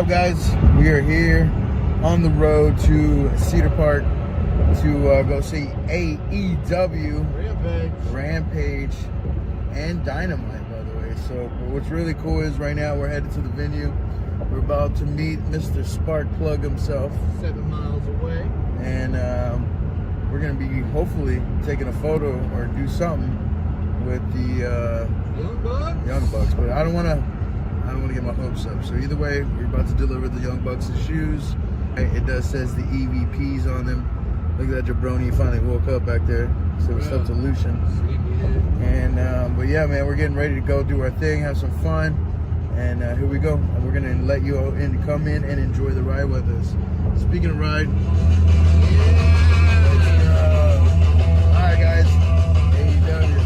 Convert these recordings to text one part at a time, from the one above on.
up, guys? We are here on the road to Cedar Park to go see AEW Rampage and Dynamite, by the way. So what's really cool is right now we're headed to the venue. We're about to meet Mr. Sparkplug himself. 7 miles away. And we're going to be hopefully taking a photo or do something with the Young Bucks. But I don't want to get my hopes up. So either way, we're about to deliver the Young Bucks' shoes. It does says the EVPs on them. Look at that Jabroni, he finally woke up back there. So what's up to Lucian. And but yeah, man, we're getting ready to go do our thing, have some fun. And here we go. And we're gonna let you all come in and enjoy the ride with us. Speaking of ride, all right, guys. AEW.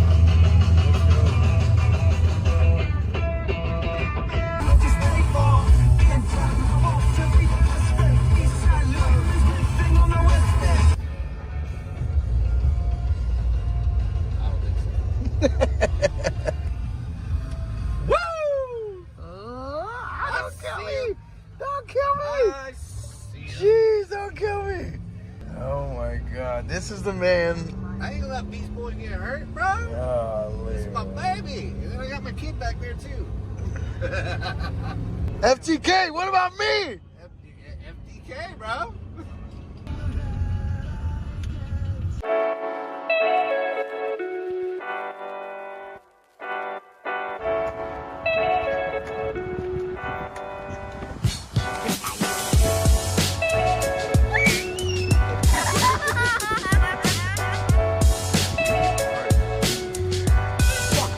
Jeez, don't kill me. Oh my God, this is the man. I ain't gonna let Beast Boy get hurt, bro. Golly, this is my baby. And then I got my kid back there too. FTK, what about me? FTK, bro.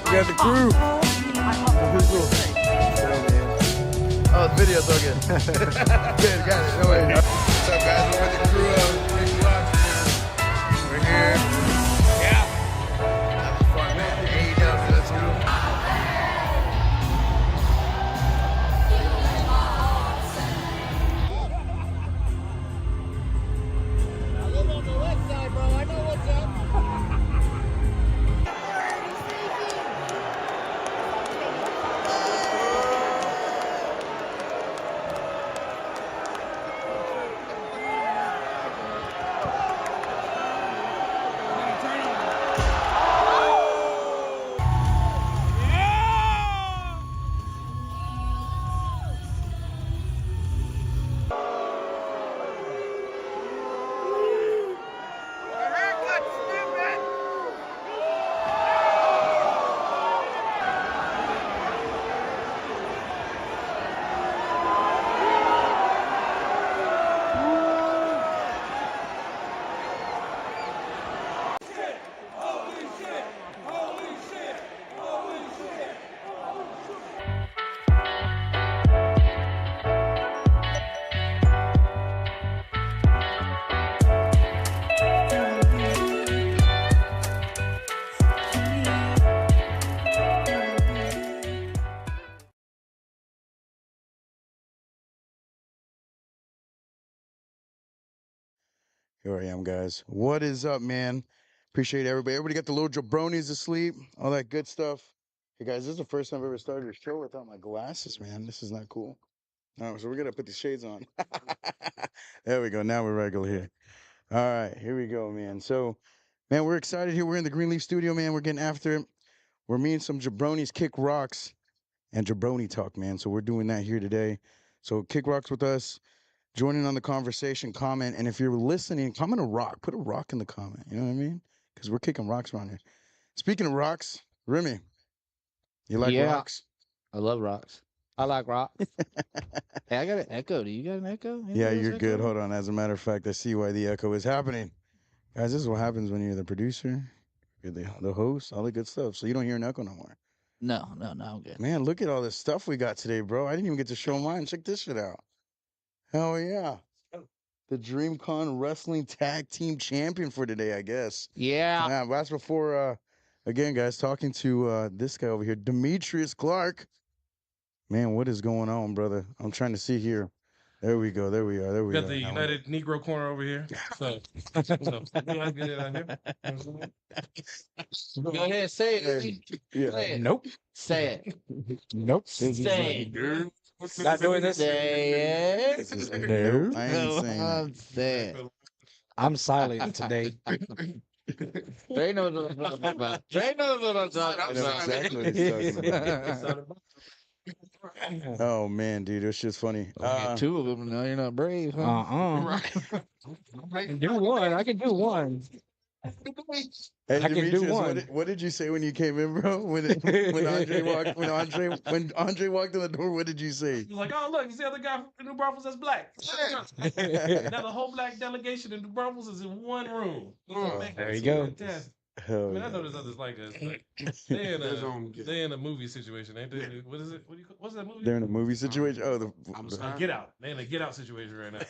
We got the crew. Oh, the video's all good. Good, got it. No way. What's up, guys? We're with the crew of KickRocks, man. We're here. Yeah. Having fun, man. AEW, let's go. I live on the west side, bro. I know what's up. Here I am, guys. What is up, man? Appreciate everybody. Everybody got the little jabronis asleep, all that good stuff. Hey, guys, this is the first time I've ever started a show without my glasses, man. This is not cool. All right, so we're going to put the shades on. There we go. Now we're regular here. All right, here we go, man. So, man, we're excited here. We're in the Greenleaf studio, man. We're getting after it. We're meeting some jabronis, KickRocks, and Jabroni talk, man. So we're doing that here today. So KickRocks with us. Joining on the conversation, comment, and if you're listening, comment a rock. Put a rock in the comment. You know what I mean? Because we're kicking rocks around here. Speaking of rocks, Remy, you like rocks? I love rocks. I like rocks. Hey, I got an echo. Do you got an echo? Yeah, you're good. Hold on. As a matter of fact, I see why the echo is happening. Guys, this is what happens when you're the producer, you're the host, all the good stuff. So you don't hear an echo no more. No, I'm good. Man, look at all this stuff we got today, bro. I didn't even get to show mine. Check this shit out. Hell yeah. The DreamCon Wrestling Tag Team Champion for today, I guess. Yeah. Yeah, that's before, again, guys, talking to this guy over here, Demetrius Clark. Man, what is going on, brother? I'm trying to see here. There we go. There we are. There we got the United Negro corner over here. So, go ahead, say it. Yeah. Say it. Nope. Say it. Nope. Say it. Not doing this. This is- nope, I ain't saying that. I'm saying. I'm silent today. Trey knows what I'm talking about. Trey knows what I'm talking I know about. exactly what he's talking about. Oh man, dude, it's just funny. Get two of them. Now you're not brave, huh? I can do one. I can do one. Hey, I can do Demetrius, one. what did you say when you came in, bro? When Andre walked in the door, what did you say? He's like, oh look, you see the other guy from New Braunfels that's black. Now the whole black delegation in New Braunfels is in one room. There you go. Fantastic. I Hell mean, I know yeah. there's others like us. But they in a movie situation, ain't they? What is it? What's that movie? They're in a movie situation. Oh, the Get Out. They in a Get Out situation right now.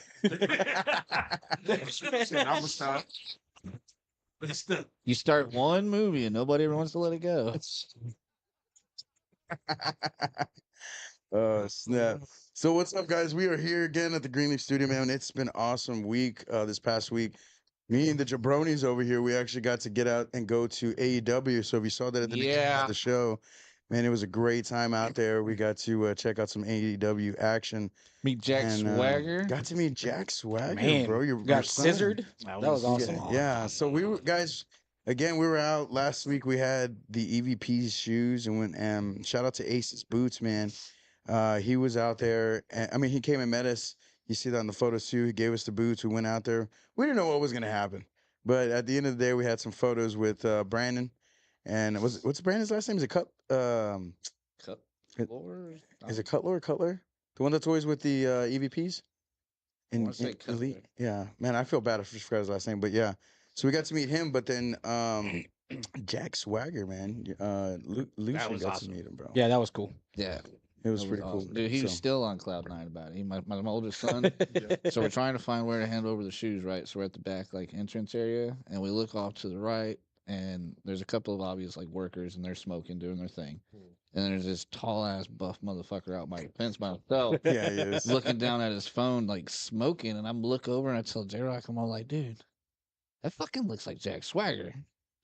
I'm a stop. But still, You start one movie and nobody ever wants to let it go. Snap. So what's up, guys? We are here again at the Greenleaf Studio, man. It's been an awesome week. This past week, me and the Jabronis over here, we actually got to get out and go to AEW. So if you saw that at the beginning Yeah. of the show, man, it was a great time out there. We got to check out some AEW action. Meet Jack and, Swagger. Got to meet Jack Swagger, Man, bro. Your got son. scissored. That was awesome. Yeah. So we were guys. Again, we were out last week. We had the EVP's shoes and went. Shout out to Ace's Boots, man. He was out there. I mean, he came and met us. You see that in the photos too. He gave us the boots. We went out there. We didn't know what was gonna happen, but at the end of the day, we had some photos with Brandon. And what's Brandon's last name? Is it Cutler? Is it Cutler or Cutler? The one that's always with the EVPs? wanna say Elite? Yeah. Man, I feel bad. I just forgot his last name. But yeah. So we got to meet him. But then Jack Swagger, man. Lucian was got awesome. to meet him, bro. Yeah, that was cool. Yeah. It was That pretty awesome. cool. Dude, he was So- still on cloud nine about it. My oldest son. So we're trying to find where to hand over the shoes, right? So we're at the back like entrance area, and we look off to the right, and there's a couple of obvious like workers, and they're smoking, doing their thing. And there's this tall ass buff motherfucker out by the fence by himself, Yeah, he is. looking down at his phone, like smoking. And I'm look over and I tell JRock, I'm all like, dude, that fucking looks like Jack Swagger.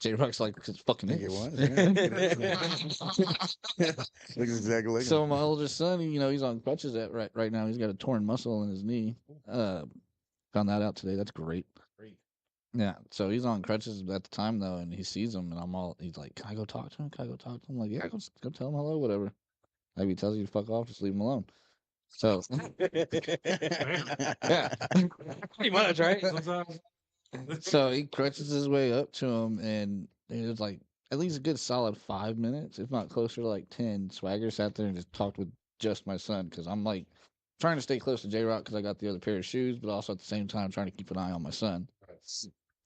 JRock's like, it's fucking I think it is. was. Yeah. Looks exactly like So him. my oldest son, he's on crutches right now. He's got a torn muscle in his knee. Found that out today. That's great. Yeah. So he's on crutches at the time though, and he sees him, and he's like, "Can I go talk to him? Can I go talk to him?" I'm like, "Yeah, go tell him hello, whatever." Maybe he tells you to fuck off, just leave him alone. So yeah, Pretty much, right? sometimes. so he crutches his way up to him, and it was like at least a good solid 5 minutes, if not closer to like 10. Swagger sat there and just talked with just my son because I'm like trying to stay close to JRock because I got the other pair of shoes, but also at the same time trying to keep an eye on my son.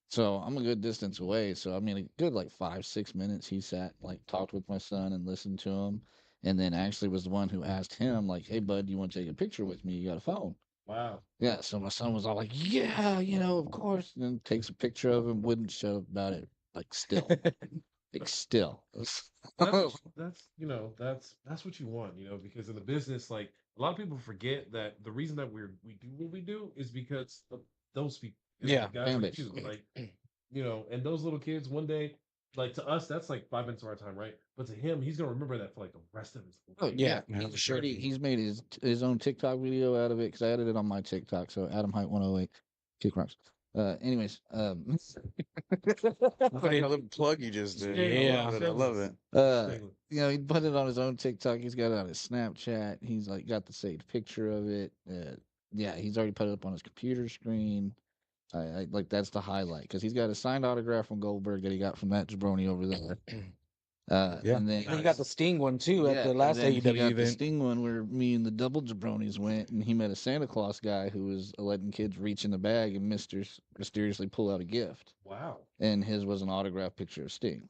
So I'm a good distance away. So I mean, a good like 5-6 minutes he sat, like talked with my son and listened to him, and then actually was the one who asked him like, "Hey bud, you want to take a picture with me? You got a phone?" Wow. Yeah. So my son was all like, "Yeah, of course." And then takes a picture of him, wouldn't shut up about it. Like still, like still. That's that's what you want, because in the business, like a lot of people forget that the reason that we do what we do is because of those people. Yeah, guys fan like base. you, like and those little kids one day, like to us, that's like 5 minutes of our time, right? But to him, he's gonna remember that for like the rest of his life. Oh Yeah, yeah, for sure. He's made his own TikTok video out of it because I added it on my TikTok. So Adam Height 108, KickRocks. Anyways, Funny how little plug you just did. Yeah. I love it. he put it on his own TikTok. He's got it on his Snapchat. He's like got the saved picture of it. Yeah, he's already put it up on his computer screen. I like that's the highlight because he's got a signed autograph from Goldberg that he got from that jabroni over there. Yeah. And then And you got the Sting one too at the and last then he AEW got the event. Sting one where me and the double jabronis went, and he met a Santa Claus guy who was letting kids reach in the bag and mysteriously pull out a gift, Wow. and his was an autographed picture of Sting.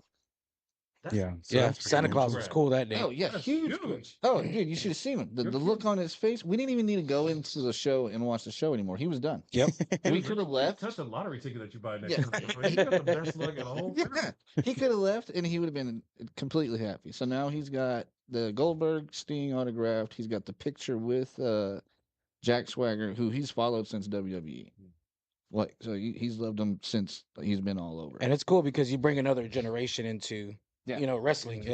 Yeah. Yeah, Santa Claus was Right. cool that day. Oh yeah, That's huge. huge. Oh dude, you should have seen him. The look on his face. We didn't even need to go into the show and watch the show anymore. He was done. Yep. We could have left. Touch the lottery ticket that you buy next Yeah. time. Bro. You got the best luck in the whole world. Yeah, he could have left and he would have been completely happy. So now he's got the Goldberg Sting autographed. He's got the picture with Jack Swagger, who he's followed since WWE. Like, so he's loved him since he's been all over. And it's cool because you bring another generation into Yeah. wrestling,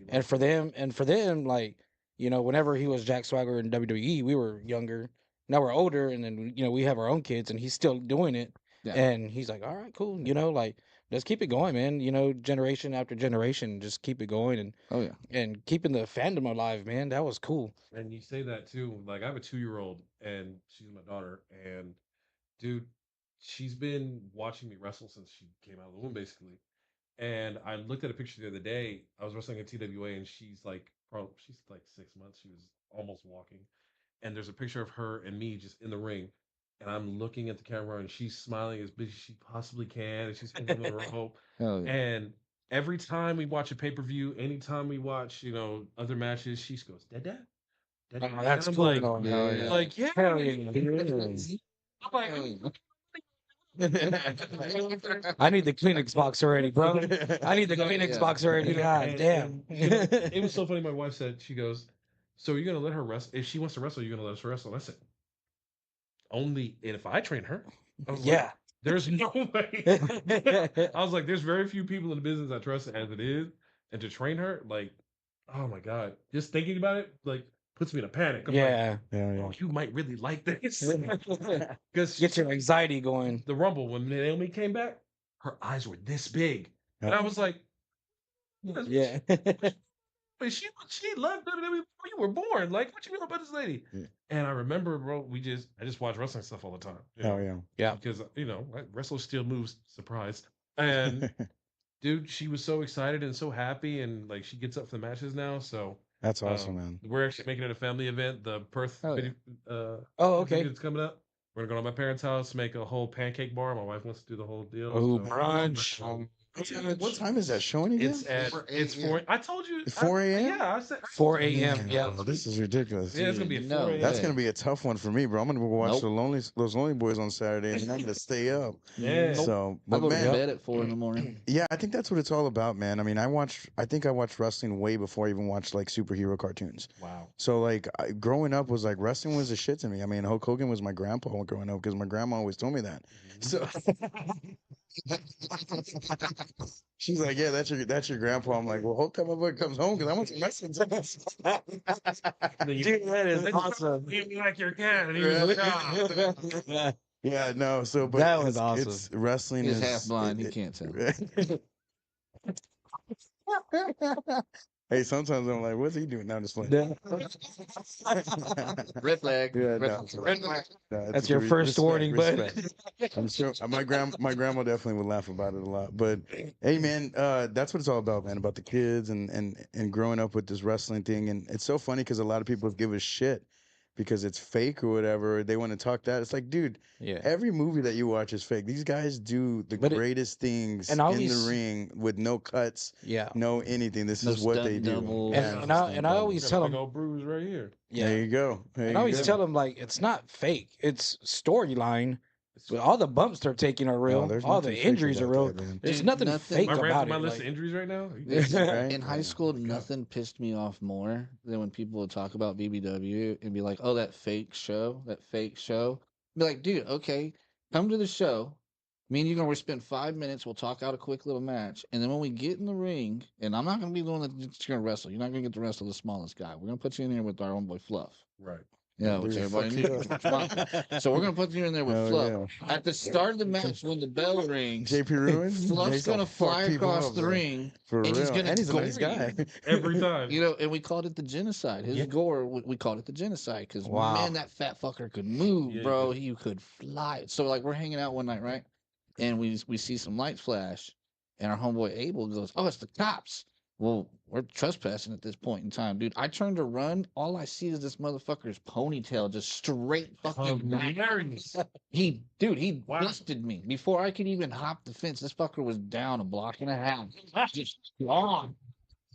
and for them like You know, whenever he was Jack Swagger in WWE, we were younger. Now we're older, and then we have our own kids, and he's still doing it. Yeah. And he's like, all right, cool. Like, let's keep it going, man. Generation after generation, just keep it going, Oh yeah. and keeping the fandom alive, man. That was cool. And you say that too. Like I have a 2-year-old, and she's my daughter. And dude, she's been watching me wrestle since she came out of the womb, basically. And I looked at a picture the other day. I was wrestling at TWA, and she's like 6 months. She was almost walking. And there's a picture of her and me just in the ring. And I'm looking at the camera, and she's smiling as big as she possibly can, and she's holding the rope. Hell yeah. And every time we watch a pay-per-view, anytime we watch, other matches, she goes, Dad, Dad. Oh, And that's I'm cool. like, though. Yeah. like, yeah. Hell yeah. I'm like, I need the Kleenex box already, bro. I need the Kleenex Yeah. box already. God And- damn. it was so funny. My wife said, she goes, so are you going to let her wrestle? If she wants to wrestle, you're going to let her wrestle? And I said, only if I train her. I was like, Yeah. there's no way. I was like, there's very few people in the business I trust as it is. And to train her, like, oh my God. Just thinking about it, like, puts me in a panic. I'm like, Yeah. oh, you might really like this. Because Get your anxiety going. the Rumble, when Naomi came back, her eyes were this big. And I was like, Yeah. but she loved WWE before you were born. Like, what you know about this lady? Yeah. And I remember, bro, I just watch wrestling stuff all the time. Hell yeah. Yeah. Because wrestle still moves, surprise. And dude, she was so excited and so happy, and like she gets up for the matches now. So That's awesome, man. we're actually making it a family event. The Perth Hell yeah. video, Oh, okay. it's coming up. We're gonna go to my parents' house, make a whole pancake bar. My wife wants to do the whole deal. Oh, so- brunch. What time is that showing again? It's 4. I told you. It's 4 a.m.? Yeah, I said 4 a.m. Yeah. Oh, this is ridiculous. Yeah, it's gonna be a No 4 a.m. That's way. gonna be a tough one for me, bro. I'm gonna go watch Nope. those Lonely Boys on Saturday, and I'm gonna stay up. Yeah. So, I but go to man, bed at 4 in the morning. yeah, I think that's what it's all about, man. I mean, I think I watched wrestling way before I even watched like superhero cartoons. Wow. So like growing up was like wrestling was the shit to me. I mean, Hulk Hogan was my grandpa growing up because my grandma always told me that. So she's like, "Yeah, that's your grandpa." I'm like, "Well, whole time my boy comes home because I want some wrestling." Dude, that is awesome. You like your cat, and he was like, Yeah, no. So, but That was it's wrestling He's is half blind. He can't tell. Hey, sometimes I'm like, what's he doing? Now I'm just playing. Red flag. Yeah, Red no. flag. No, it's That's your re- first respect, warning, bud. respect. I'm sure my grandma definitely would laugh about it a lot. But hey, man, that's what it's all about, man. About the kids and growing up with this wrestling thing, and it's so funny because a lot of people give a shit because it's fake or whatever. They want to talk that. It's like, dude, Yeah. every movie that you watch is fake. These guys do the But greatest things and in always- the ring with no cuts, Yeah. no anything. This No is what stunt they do. doubles. Yeah, And no I- stunt and I doubles. always got a tell big him- old bruise right here. There you go. There And I you always go. tell them, like, it's not fake. It's storyline. But all the bumps they're taking are real. there's all nothing the fake injuries are about real. that, man. There's Dude, nothing nothing- fake My brand's about on my it. list like- of injuries right now. Right? In high Yeah. school, nothing pissed me off more than when people would talk about BBW and be like, "Oh, that fake show, that fake show." Be like, "Dude, okay, come to the show. Me and you gonna spend 5 minutes. We'll talk out a quick little match, and then when we get in the ring, and I'm not gonna be the one that's gonna wrestle. You're not gonna get to wrestle the smallest guy. We're gonna put you in here with our own boy Fluff. Right. Yeah, Dude, which everybody fuck knew. So we're gonna put you in there with Hell Fluff. yeah. At the start of the match, when the bell rings, JP Ruin? Fluff's He's gonna gonna fuck fly people across up, the bro. ring. For and real. he's gonna And he's a gore nice guy. you. Every time. You know, and we called it the genocide. His Yeah. gore, we called it the genocide because Wow. man, that fat fucker could move, Yeah, he bro. He could fly. So like, we're hanging out one night, right? And we see some lights flash, and our homeboy Abel goes, "Oh, it's the cops." Well, we're trespassing at this point in time, dude. I turn to run. All I see is this motherfucker's ponytail just straight fucking back. Hilarious. He Wow. busted me before I could even hop the fence. This fucker was down a block and a half, just gone.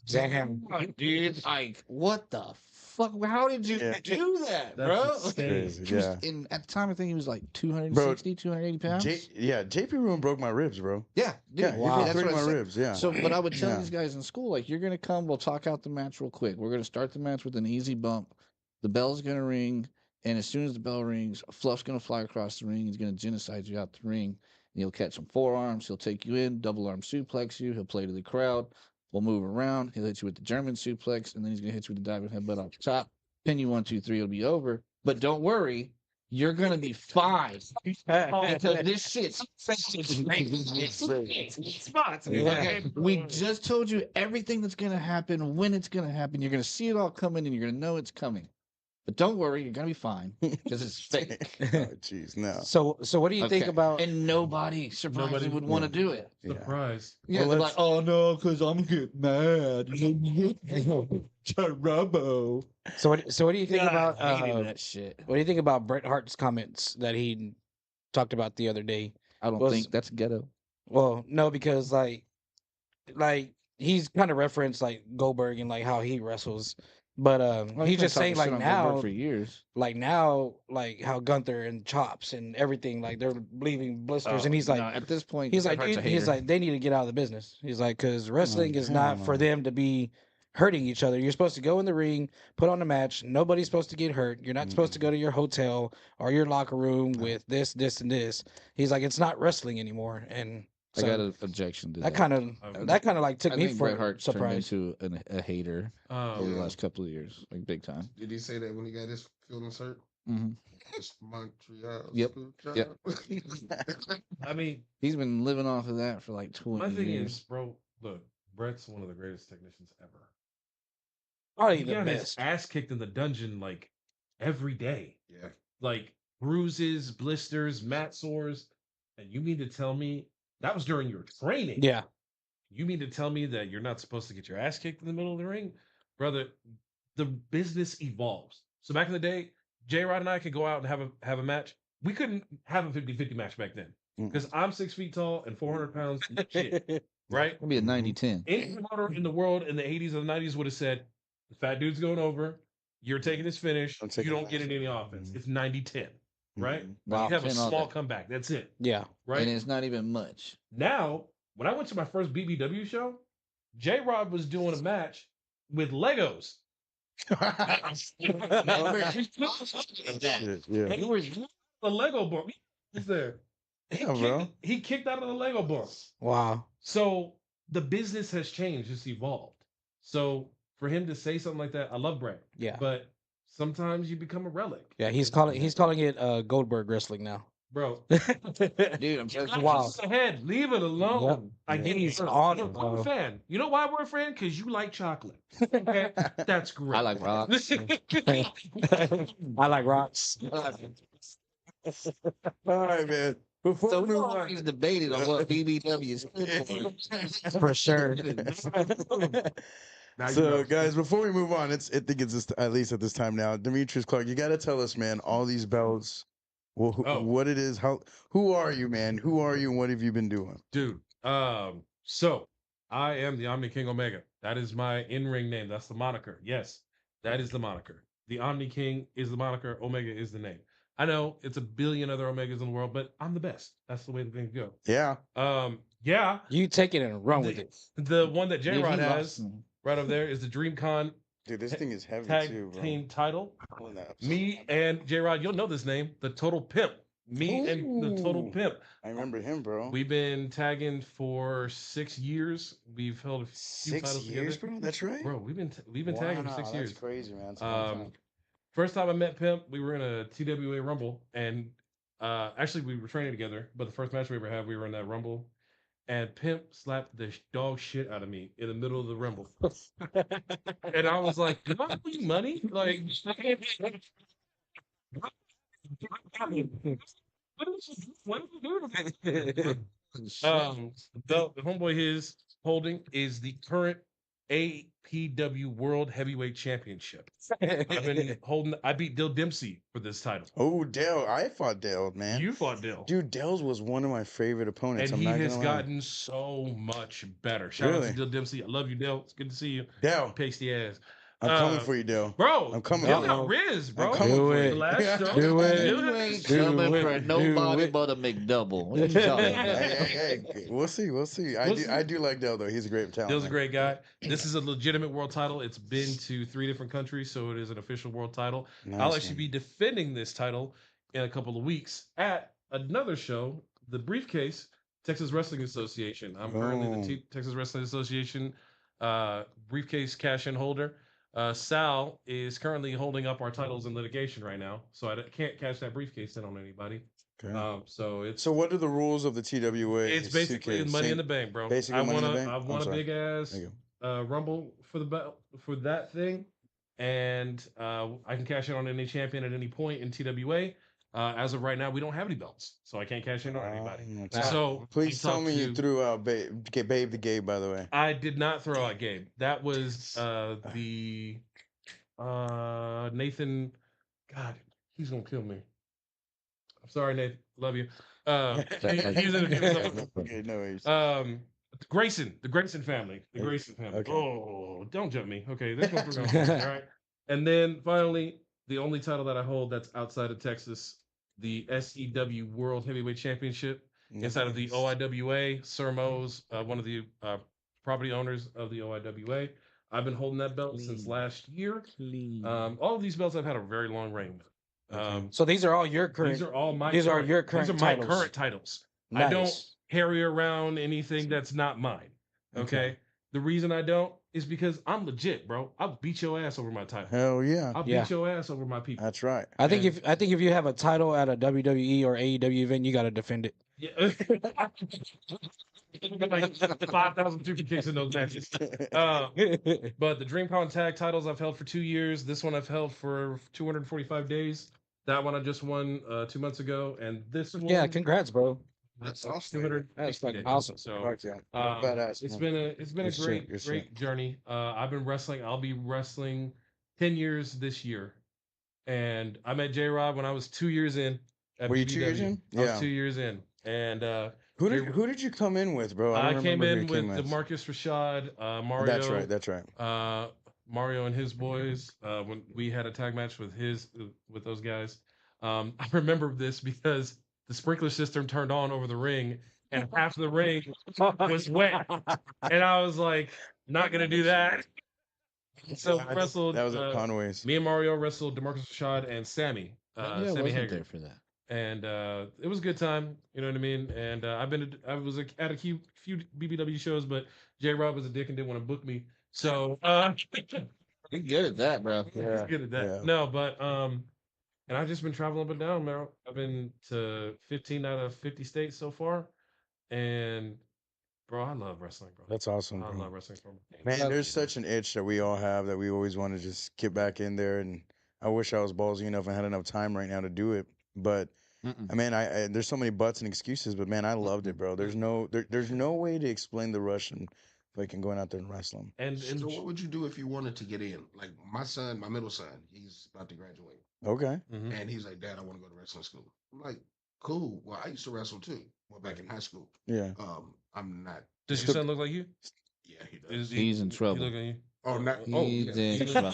Damn. Dude, like, what the fuck? How did you Yeah. do that, That's bro? insane. Crazy. He was Yeah. at the time, I think he was like 260, 280 pounds. JP Ruin broke my ribs, bro. Yeah, dude. Yeah, he Wow. broke That's three of what I my said. ribs. Yeah. So, but I would tell Yeah. these guys in school, like, you're going to come, we'll talk out the match real quick. We're going to start the match with an easy bump. The bell's going to ring. And as soon as the bell rings, Fluff's going to fly across the ring. He's going to genocide you out the ring. And he'll catch some forearms. He'll take you in, double arm suplex you. He'll play to the crowd. We'll move around. He'll hit you with the German suplex, and then he's gonna hit you with the diving headbutt off the top. Pin you 1, 2, 3. It'll be over. But don't worry, you're gonna be fine because this shit's Spots. okay. We just told you everything that's gonna happen, when it's gonna happen. You're gonna see it all coming, and you're gonna know it's coming. But don't worry, you're gonna be fine because it's fake. Oh, jeez, no. So what do you think Okay. about? And nobody surprisingly would want to do it. Yeah. Surprise. Yeah, Well, they're let's- like, oh no, because I'm getting mad. Turbo. So what do you think about? that shit. What do you think about Bret Hart's comments that he talked about the other day? I don't Was- think that's ghetto. Well, no, because like he's kind of referenced like Goldberg and like how he wrestles, but Well, he's been just saying talking like shit on Goldberg now, for years. like how Gunther and Chops and everything, like they're leaving blisters, and he's like, no, at this point, he's Bret like, Hart's a dude, he's hater. like, they need to get out of the business. He's like, because wrestling is hell not for no. them to be hurting each other. You're supposed to go in the ring, put on a match. Nobody's supposed to get hurt. You're not supposed to go to your hotel or your locker room with this, and this. He's like, it's not wrestling anymore. And I got so an objection to that that. kind of like took I me think for Bret Hart turned surprise. into a hater over the last couple of years, like big time. Did he say that when he got his feelings hurt? Mm-hmm. It's Montreal. Yep. Screwjob. Yep. I mean, He's been living off of that for like 20 my thing years. is, bro, look, Brett's one of the greatest technicians ever. Probably He the got his best. ass kicked in the dungeon like every day. Yeah. Like bruises, blisters, mat sores. And you mean to tell me that was during your training? Yeah. You mean to tell me that you're not supposed to get your ass kicked in the middle of the ring? Brother, the business evolves. So back in the day, JRock and I could go out and have a match. We couldn't have a 50-50 match back then. Because I'm 6 feet tall and 400 pounds. Shit, right? It'll be a 90-10. Any promoter in the world in the 80s or the 90s would have said, the fat dude's going over. You're taking his finish. I'm taking You don't the get last any offense. Mhm. It's 90-10, right? Wow, You have a 10 all small day. comeback. That's it, Yeah. right? And it's not even much. Now, when I went to my first BBW show, JRock was doing a match with Legos. Shit, yeah. He was the Lego bump. He was there. Yeah, bro. He kicked out of the Lego bump. Wow. So the business has changed. It's evolved. So for him to say something like that, I love Brett. Yeah. But sometimes you become a relic. Yeah. He's calling it Goldberg wrestling now. Bro, Dude, I'm just Wow. just ahead. Leave it alone. Yep. I get He's it. on it, I'm a bro. fan. You know why we're a fan? Because you like chocolate. Okay, that's great. I like rocks. I like rocks. All right, man. Before So we we move on, always debated on what BBW is good for. For sure. Now you so know. guys, before we move on, I think it's just, at least at this time now, Demetrius Clark, you got to tell us, man, all these belts, what it is, who are you, man? Who are you, and what have you been doing? Dude, so I am the Omni King Omega. That is my in-ring name. That's the moniker. Yes, that is the moniker. The Omni King is the moniker. Omega is the name. I know it's a billion other Omegas in the world, but I'm the best. That's the way the things go. Yeah. Yeah. You take it and run with it. The one that Dude, J-Rod he has lost. right over there is the DreamCon Dude, this thing is heavy tag too, bro. team title. Pulling that up. Me and J-Rod, you'll know this name, the Total Pimp. Me and the Total Ooh. Pimp. I remember him, bro. We've been tagging for 6 years. We've held a few 6 titles years, together. bro. That's right. Bro, we've been tagging for 6 Wow, years. That's crazy, man. That's a long time. First time I met Pimp, we were in a TWA Rumble, and actually we were training together. But the first match we ever had, we were in that Rumble, and Pimp slapped the dog shit out of me in the middle of the Rumble, and I was like, "Do I owe you money?" Like, what did you do to me? The homeboy his holding is the current APW World Heavyweight Championship. I've been holding. I beat Dill Dempsey for this title. Oh, Dale. I fought Dale, man. You fought Dill, Dude, Dale's was one of my favorite opponents. and I'm he not has gonna lie. gotten so much better. Shout out Really? to Dill Dempsey. I love you, Dill. It's good to see you. Dale, Pasty ass. I'm coming for you, Dale. Bro, I'm coming Dill for got you. Riz, bro. I'm coming Do for it. The you. last show. Do it. Dill You had- ain't Do coming it. for Do nobody it. but a McDouble. What are you talking about? Hey, we'll see. We'll see. We'll see. I do like Dale though. He's a great talent. Dill's a man. great guy. This is a legitimate world title. It's been to 3 different countries, so it is an official world title. Nice, I'll actually man. be defending this title in a couple of weeks at another show, the Briefcase Texas Wrestling Association. I'm currently the Oh. Texas Wrestling Association briefcase cash-in holder. Sal is currently holding up our titles in litigation right now, so can't cash that briefcase in on anybody. Okay. So it's So what are the rules of the TWA? it's basically suitcase? money in the bank, bro. Basically money in the bank? I I'm want a sorry. big ass Thank you. rumble for the belt for that thing, and I can cash in on any champion at any point in TWA. As of right now, we don't have any belts, so I can't cash in on anybody. So Please I tell talked me you to- threw out Babe the Gabe, by the way. I did not throw out Gabe. That was the Nathan. God, he's gonna kill me. I'm sorry, Nathan. Love you. He's in Okay, no worries. the Grayson family. The Grayson family. Okay. Oh, don't jump me. Okay, this one's all right. And then finally, the only title that I hold that's outside of Texas, the SEW World Heavyweight Championship. Inside of the OIWA, Sir Mo's one of the property owners of the OIWA. I've been holding that belt since last year. All of these belts I've had a very long reign with. So these are all your current. These are all my. These are current, your current These are my titles. current titles. Nice. I don't carry around anything that's not mine. Okay. The reason I don't is because I'm legit, bro. I'll beat your ass over my title. Hell yeah. I'll beat your ass over my people. That's right. I think if you have a title at a WWE or AEW event, you got to defend it. Yeah. Like 5,000 super kicks in those matches. But the DreamCon tag titles I've held for 2 years. This one I've held for 245 days. That one I just won 2 months ago, and this one. Yeah, congrats, bro. That's awesome. 200. That's fucking awesome. So Badass, it's man. been a great journey. I've been wrestling. I'll be wrestling 10 years this year, and I met JRock when I was 2 years in. Were you 2 years in? I was 2 years in, and who did you come in with, bro? I don't came remember in who you with came DeMarcus Rashad, Mario. That's right. Mario and his boys. When we had a tag match with those guys, I remember this because the sprinkler system turned on over the ring, and half of the ring was wet, and I was like, not gonna do that. So we wrestled. That was at Conway's. Me and Mario wrestled DeMarcus Rashad and Sammy. Sammy Hagar. There for that. And it was a good time, you know what I mean. And I was at a few BBW shows, but JRock was a dick and didn't want to book me. So You're good at that, bro. he's good at that. Yeah. No, but and I've just been traveling up and down, man. I've been to 15 out of 50 states so far, and bro, I love wrestling, bro. That's awesome, I bro. love wrestling, bro. Man, there's such an itch that we all have that we always want to just get back in there, and I wish I was ballsy enough and had enough time right now to do it, but. I mean, I there's so many buts and excuses, but man, I loved it, bro. There's no way to explain the rush and fucking going out there and wrestling. And So what would you do if you wanted to get in? Like my middle son, he's about to graduate, Okay. and he's like, Dad, I want to go to wrestling school. I'm like, cool. Well, I used to wrestle too. Well, back in high school. Yeah. I'm not. does your son look like you? Yeah, he does. He's in trouble. He look like you? Oh, not. He's in trouble.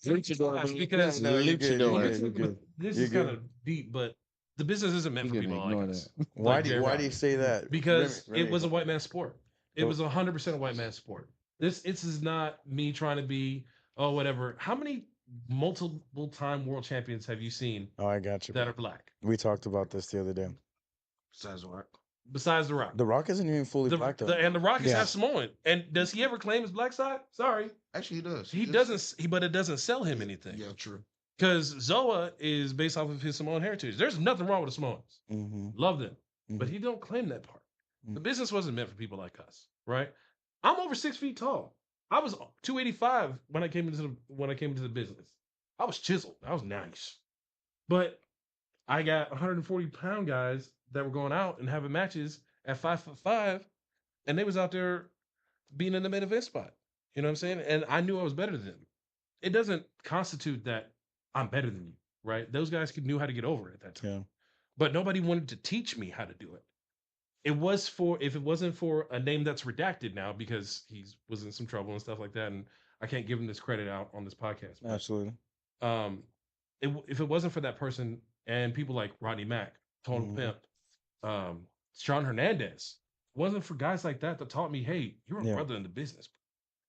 That's because No, you're good, you're good, you're good. this You're is kind of deep, but the business isn't meant for You people can like ignore us. that. Why Like do you JRock. say that? Because Remy, it was a white man's sport. It So- was 100% a white man's sport. This is not me trying to be whatever. How many multiple time world champions have you seen Oh, I got you. that are black We talked about this the other day. Besides what? besides The Rock? The Rock isn't even fully black though. And The Rock is Yeah. half Samoan. And does he ever claim his black side? Sorry, Actually, he does. he doesn't. But it doesn't sell him anything. Yeah, true. Because Zoa is based off of his Samoan heritage. There's nothing wrong with the Samoans. Mm-hmm. Love them. But Mhm. he don't claim that part. The Mhm. business wasn't meant for people like us, right? I'm over 6 feet tall. I was 285 when I came into the business. I was chiseled. I was nice. But I got 140-pound guys that were going out and having matches at 5'5", and they was out there being in the main event spot. You know what I'm saying? And I knew I was better than them. It doesn't constitute that I'm better than you, right? Those guys knew how to get over it at that time. Yeah. But nobody wanted to teach me how to do it. If it wasn't for a name that's redacted now because he was in some trouble and stuff like that, and I can't give him this credit out on this podcast. But, Absolutely. if it wasn't for that person and people like Rodney Mack, Tony Mhm. Pimp, Sean Hernandez, wasn't for guys like that taught me, hey, you're a Yeah. brother in the business.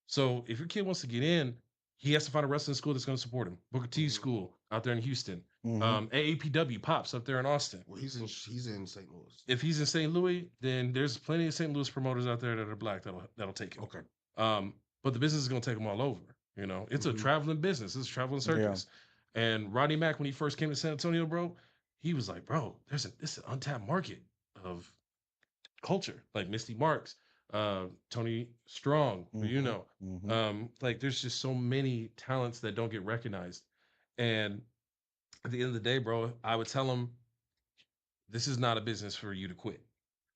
So if your kid wants to get in, he has to find a wrestling school that's going to support him. Booker T school out there in Houston. Mhm. AAPW Pops up there in Austin. Well, he's in St. Louis. If he's in St. Louis, then there's plenty of St. Louis promoters out there that are black that'll take him. Okay. But the business is going to take them all over. You know, it's a traveling business. It's a traveling circus. And Rodney Mack, when he first came to San Antonio, bro, he was like, bro, this is an untapped market of culture, like Misty Marks, Tony Strong, you know, like there's just so many talents that don't get recognized. And at the end of the day, bro, I would tell him, this is not a business for you to quit.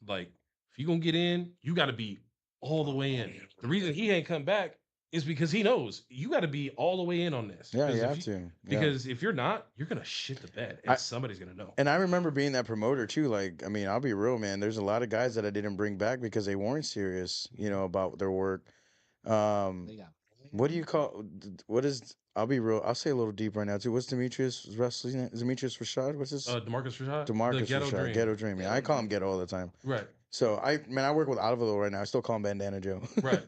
Like, if you're gonna get in, you got to be all the way in. The reason he ain't come back is because he knows you got to be all the way in on this. Yeah, you If have to. Because if you're not, you're gonna shit the bed, and somebody's gonna know. And I remember being that promoter too. Like, I mean, I'll be real, man. There's a lot of guys that I didn't bring back because they weren't serious, you know, about their work. What do you call? What is? I'll be real. I'll say a little deep right now too. What's Demetrius wrestling name? Demetrius Rashad? What's his? Demarcus Rashad. Demarcus Ghetto Rashad. Dream. Ghetto Dream. Yeah, I call him Ghetto all the time. Right. So I work with Oliver right now. I still call him Bandana Joe. Right.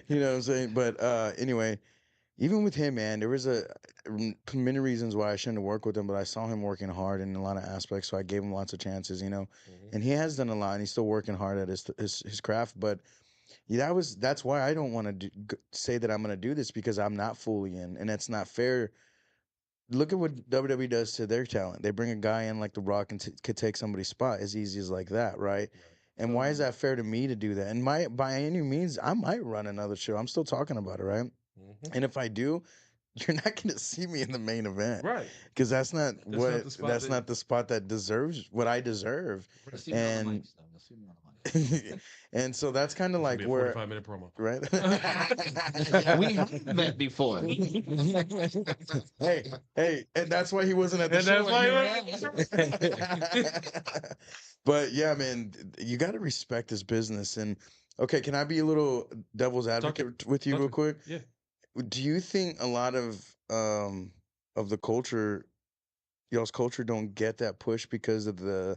You know what I'm saying? But anyway, even with him, man, there was many reasons why I shouldn't have worked with him, but I saw him working hard in a lot of aspects, so I gave him lots of chances, you know. And he has done a lot, and he's still working hard at his craft. But yeah, that's why I don't want to say that I'm going to do this, because I'm not fully in, and that's not fair. Look at what WWE does to their talent. They bring a guy in like The Rock and could take somebody's spot as easy as like that, right? And why is that fair to me to do that? And by any means, I might run another show. I'm still talking about it, right? And if I do, you're not going to see me in the main event, Right? Because that's not the spot that deserves what I deserve. And and so that's kind of like where 45-minute promo, right? We have met before. hey, and that's why he wasn't at the show. But yeah, man, you got to respect this business. And okay, can I be a little devil's advocate with you real quick? Yeah. Do you think a lot of the culture, y'all's culture, don't get that push because of the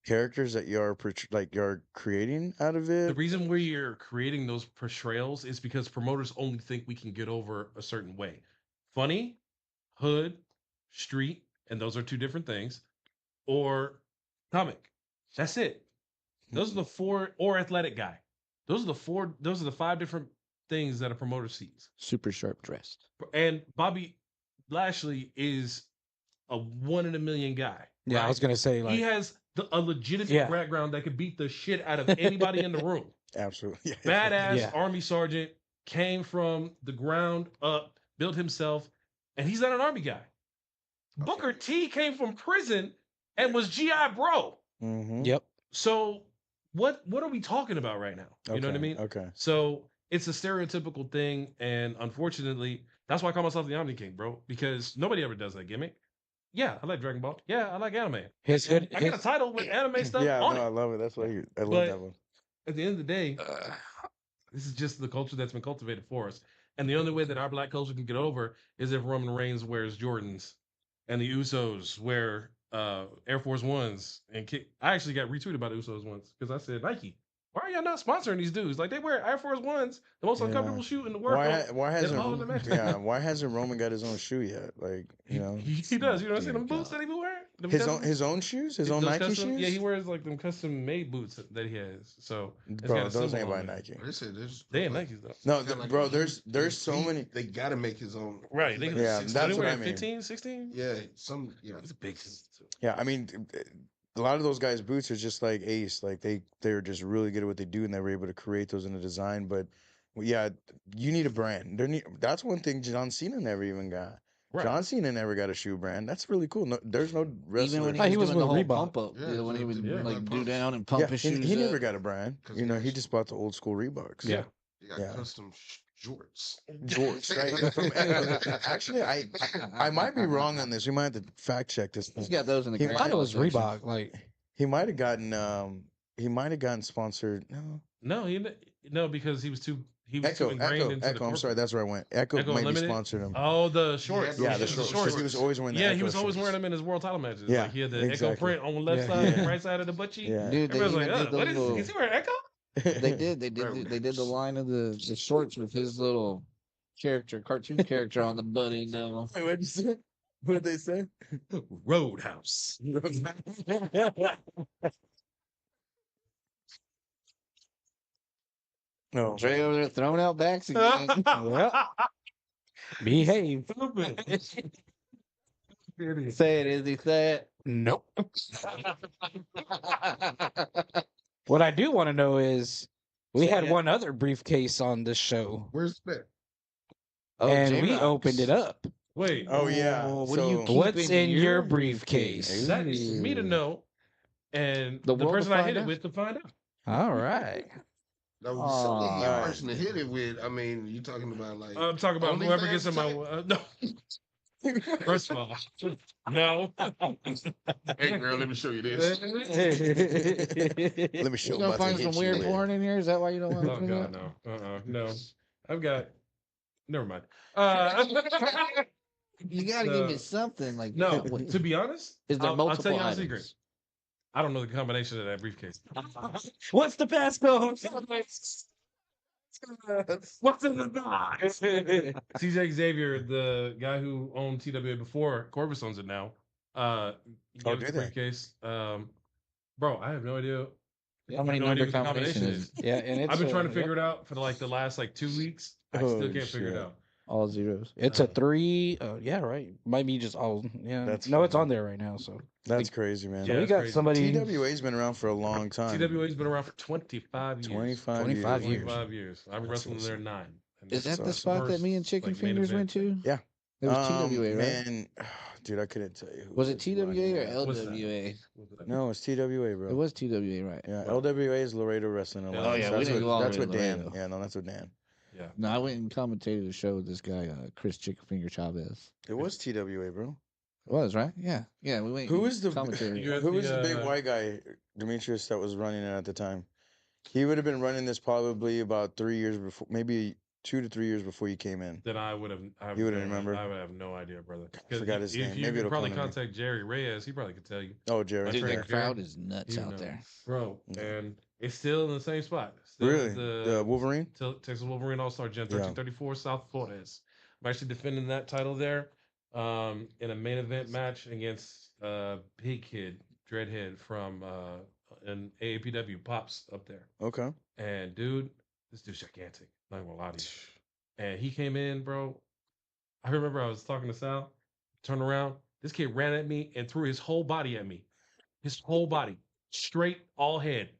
characters that you're creating out of it? The reason we're creating those portrayals is because promoters only think we can get over a certain way. Funny, hood, street, and those are two different things. Or comic. That's it. Those are the four, or athletic guy. Those are the five different things that a promoter sees. Super sharp dressed. And Bobby Lashley is a 1 in a million guy. Yeah, right? I was gonna say, like, he has a legitimate background that could beat the shit out of anybody in the room. Absolutely. Badass Army sergeant, came from the ground up, built himself, and he's not an Army guy. Booker T came from prison and was GI Bro. Yep. So what are we talking about right now? You know what I mean? Okay. So it's a stereotypical thing, and unfortunately, that's why I call myself the Omni King, bro, because nobody ever does that gimmick. Yeah, I like Dragon Ball. Yeah, I like anime. I got a title with anime stuff on it. I love it. That's why I love that one. At the end of the day, this is just the culture that's been cultivated for us. And the only way that our black culture can get over is if Roman Reigns wears Jordans and the Usos wear Air Force Ones. And I actually got retweeted by the Usos once because I said, Nike, why are y'all not sponsoring these dudes? Like, they wear Air Force Ones, the most uncomfortable shoe in the world. Why hasn't Roman got his own shoe yet? Like, you know, he does. You know what I'm saying? Them boots that he be wearing. His own shoes, his own Nike shoes. Yeah, he wears like them custom made boots that he has. So bro, those ain't by Nike. They ain't Nikes though. No, bro, there's so many. They gotta make his own. Right. Yeah, that's what I mean. 15, 16? Yeah, It's a big. Yeah, I mean, a lot of those guys' boots are just like Ace. Like they're just really good at what they do, and they were able to create those in a design. But yeah, you need a brand. That's one thing John Cena never even got. Right. John Cena never got a shoe brand. That's really cool. No, there's no wrestler. Even when he was with the whole Reebok. pump up, when he would like do down and pump his shoes. He never got a brand. You know, he just bought the old school Reeboks. Yeah. He got custom jorts. Jorts, right? Actually, I might be wrong on this. We might have to fact check this. He's got those in the. I thought it was Reebok. Like, he might have gotten sponsored. No, because he was too. He was too ingrained into Echo. I'm sorry, that's where I went. Echo maybe sponsored him. Oh, the shorts. Yeah, the shorts. He was always wearing. He was always wearing them in his world title matches. Yeah, like he had the Echo print on the left side, and right side of the butt cheek. Yeah, dude, everyone's like, what is he wearing Echo? They did the line of the shorts with his little cartoon character on the buddy. No, what'd you say? What did they say? Roadhouse. No. Dre over there throwing out backs again. Well, behave. Stupid. Say it, Izzy. Say it. Nope. What I do want to know is we had one other briefcase on this show, Where's that? Oh, and we JRock's. opened it up. Wait, Oh yeah. What do you So keep What's in your briefcase? briefcase? that is for me to know, and The the world to person I hit find it out. with to find out. All right. No, Aw. so your person to hit it with. I mean, you talking about like I'm talking about OnlyFans whoever gets in my type? no. First of all, no. Hey girl, let me show you this. let me show You you gonna about to find hit some you weird with. porn in here? Is that why you don't want to Oh do god, that? no. No. I've got. Never mind. You gotta give me No. something like No, what- to be honest, Is there I'll multiple tell you a items? secret. I don't know the combination of that briefcase. What's the passcode? What's in the box? CJ Xavier, the guy who owned TWA before, Corvus owns it now. Gave us do the they? briefcase. Bro, I have no idea. How many No idea number what the combination combination is? Yeah, and it's I've been trying to figure it out for the last 2 weeks. I still Oh, can't figure it shit. out. all zeros. It's a 3. Yeah, right. Might be just all. Yeah. That's No, it's funny. on there right now. So, That's crazy, man. so Yeah, we that's got crazy. somebody. TWA's been around for a long time. TWA's been around for 25 years. 25, 25 years. years. 25 years. I've been That's wrestling there awesome. 9. And Is this that That's the awesome. spot that me and first, Chicken like, main Fingers went event. to? Yeah. It was TWA, right? Man, dude, I couldn't tell you. Who Was it TWA running or that. What's that? LWA? What's that? No, it's TWA, bro. It was TWA, right? Yeah, Wow. LWA is Laredo Wrestling Oh, Alliance. yeah, we that's didn't what, go all the that's way what to Dan. Laredo. Yeah, no, that's what Dan. Yeah. No, I went and commentated the show with this guy, Chris Chicken Finger Chavez. It was TWA, bro. It was, right? Yeah. Yeah, we went Who and is the commentated. You're at who was the big the, white guy, Demetrius, that was running it at the time? He would have been running this probably about 3 years before, maybe 2 to 3 years before you came in. Then I would have. You wouldn't remember? I would have no idea, brother. forgot his name. If you Maybe could it'll probably come to me. contact Jerry Reyes, he probably could tell you. Oh, Jerry. Dude, Jerry. that crowd is nuts You out know, there. bro. Yeah. And it's still in the same spot. Still Really? at The Wolverine? Texas Wolverine All Star Gen Yeah. 1334 South Flores. I'm actually defending that title there, in a main event match against Big Kid Dreadhead from an AAPW Pops up there. Okay. And dude, this dude's gigantic. Not even gonna lie to you. And he came in, bro. I remember I was talking to Sal. Turned around. This kid ran at me and threw his whole body at me. His whole body, straight, all head.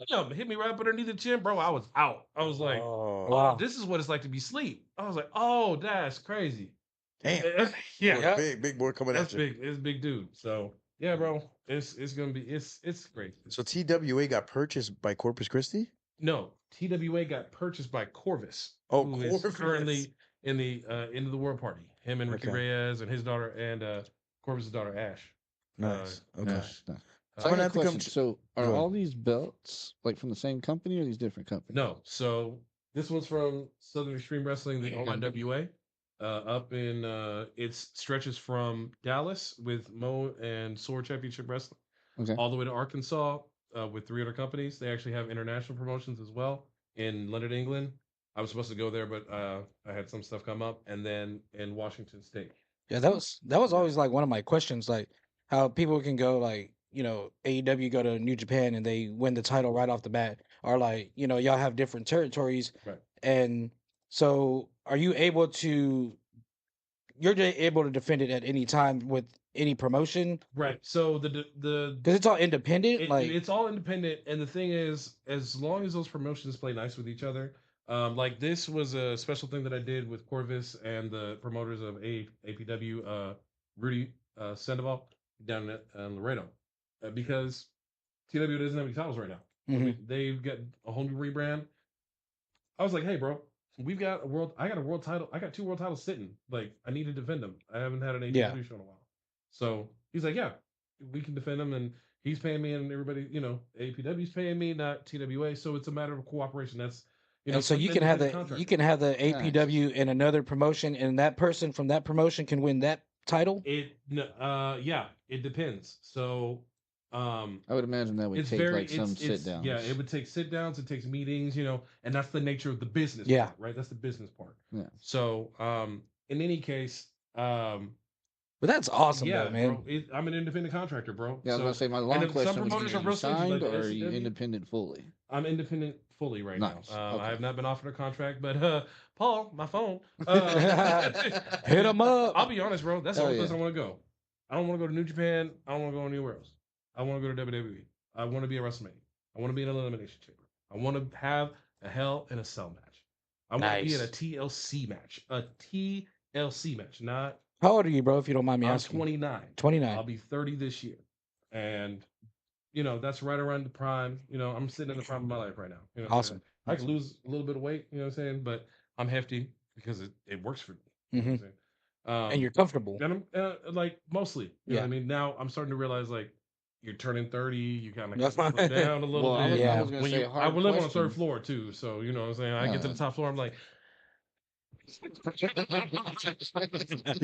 Damn, hit me right up underneath the chin, bro. I was out. I was like, Oh, Wow. this is what it's like to be asleep. I was like, oh, that's crazy. damn. Yeah, Yeah. Big boy coming that's at you. big. It's a big dude. So yeah, bro, it's gonna be it's great. So TWA got purchased by Corpus Christi? No, TWA got purchased by Corvus, Oh, who is Corvus. currently in the end of the world party. Him and Ricky Okay. Reyes and his daughter and Corvus's daughter Ash. Nice. Okay. Nice, nice. So I'm I gonna got a have to come question. ch- So are Go ahead. all these belts like from the same company or these different companies? No, so this one's from Southern Extreme Wrestling, the OIWA. Up in it stretches from Dallas with Mo and Sword Championship Wrestling Okay. all the way to Arkansas with 3 other companies. They actually have international promotions as well in London, England. I was supposed to go there, but I had some stuff come up, and then in Washington State. Yeah, that was always like one of my questions, like how people can go like, AEW go to New Japan and they win the title right off the bat, or like, y'all have different territories. Right. And so are you able to you're just able to defend it at any time with any promotion? Right. So the Because it's all independent. it's all independent, and the thing is, as long as those promotions play nice with each other, like this was a special thing that I did with Corvus and the promoters of APW, Rudy Sandoval down at Laredo, because TW doesn't have any titles right now. Mhm. They've got a whole new rebrand. I was like, hey, bro, we've got I got a world title. I got 2 world titles sitting. Like, I need to defend them. I haven't had an APW Yeah. show in a while. So he's like, yeah, we can defend them, and he's paying me, and everybody, APW's paying me, not TWA. So it's a matter of cooperation. That's And so you can have the APW in another promotion, and that person from that promotion can win that title. Yeah, it depends. So I would imagine that would it's take very like some sit downs. Yeah, it would take sit downs. It takes meetings, and that's the nature of the business. Yeah. part, right. That's the business part. Yeah. So in any case, But that's awesome, yeah, though, man. bro, I'm an independent contractor, bro. Yeah, I was So gonna say my long and then some question was: promoters are are you real stingy, signed like or are you SCW. independent fully? I'm independent fully right Nice. now. Okay. I have not been offered a contract, but Paul, my phone. Hit 'em up. I'll be honest, bro. That's the Hell only place yeah. I want to go. I don't want to go to New Japan. I don't want to go anywhere else. I want to go to WWE. I want to be at WrestleMania. I want to be in an elimination chamber. I want to have a Hell in a Cell match. I want to be in a Nice. TLC match. A TLC match, not. How old are you, bro? If you don't mind me I'm asking. 29. 29. I'll be 30 this year, and that's right around the prime. I'm sitting in the prime of my life right now. You know what I'm saying? Awesome. I can lose a little bit of weight. You know what I'm saying? But I'm hefty because it works for me. You know what I'm saying? And you're comfortable. And I'm like mostly. You know what I Yeah. mean? Now I'm starting to realize like you're turning 30. You kind That's of slow down a little Well, I bit. was, Yeah. I was gonna When say you, I hard would live on the question. third floor too, so you know what I'm saying. I get to the top floor, I'm like, You're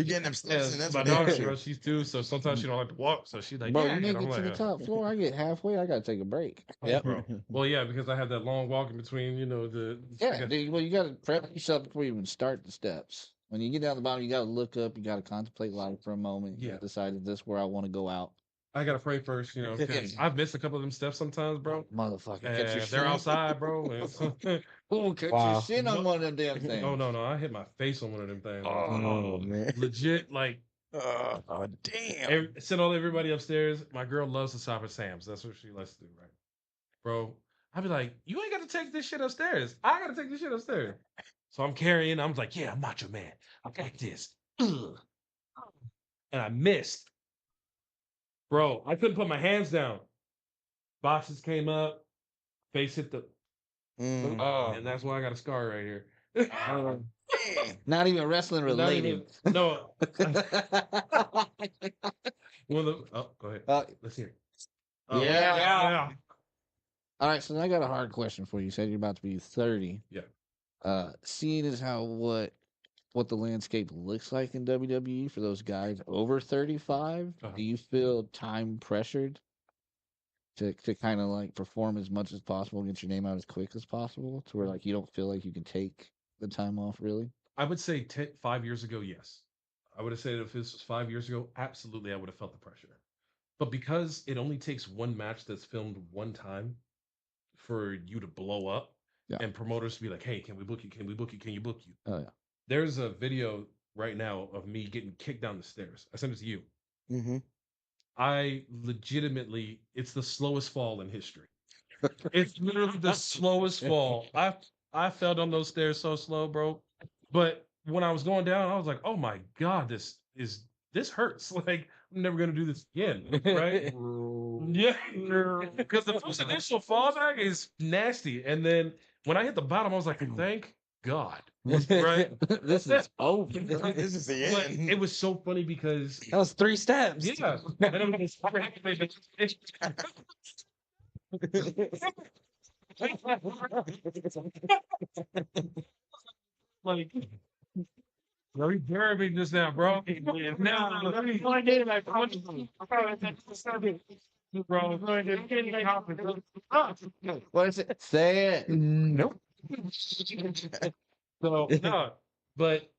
getting them steps, and that's my what daughter, you. she's 2, so sometimes she don't like to walk, so she's like, Bro, yeah, you make I'm it to the like, top floor. I get halfway. I gotta take a break. Yep. bro. Well, yeah, because I have that long walk in between. Yeah, dude, well, you gotta prep yourself before you even start the steps. When you get down the bottom, you gotta look up. You gotta contemplate life for a moment. You Yeah. gotta decide if this is where I want to go out. I gotta pray first, 'cause I've missed a couple of them steps sometimes, bro. Motherfucker, catch your And shit. they're outside, bro. and- Oh, catch Wow. your shit on one of them damn things. oh no, I hit my face on one of them things. Oh man. Legit, like Oh damn. send all everybody upstairs. My girl loves to shop at Sam's. That's what she likes to do, right, bro? I'd be like, you ain't got to take this shit upstairs. I got to take this shit upstairs. So I'm carrying. I'm like, yeah, I'm macho man. I got this. Ugh. And I missed, bro. I couldn't put my hands down. Boxes came up. Face hit the. Oh. And that's why I got a scar right here. Not even wrestling Not related. even- no. Oh, go ahead. Let's hear it. Oh, Yeah. All right, so now I got a hard question for you. You said you're about to be 30. Yeah. Seeing as how what the landscape looks like in WWE for those guys over 35, do you feel time pressured to kind of like perform as much as possible, get your name out as quick as possible, to where like you don't feel like you can take the time off really? I would say 5 years ago, yes. I would have said if this was 5 years ago, absolutely, I would have felt the pressure. But because it only takes one match that's filmed one time for you to blow up, Yeah. and promoters to be like, "Hey, can we book you? Can we book you? Can you book you?" Oh yeah. There's a video right now of me getting kicked down the stairs. I sent it to you. Mm-hmm. I legitimately, it's the slowest fall in history. It's literally the slowest fall. I fell down those stairs so slow, bro. But when I was going down, I was like, "Oh my god, this hurts. Like I'm never gonna do this again." Right? Yeah, because the first initial fallback is nasty, and then when I hit the bottom, I was like, "Thank God." Right? This is over. This is the But end. it was so funny because That was 3 steps. yeah, and it was like, no, you dared me just now, bro. No, let me find it. Like, bro, What is it? Say it. Nope. so no, but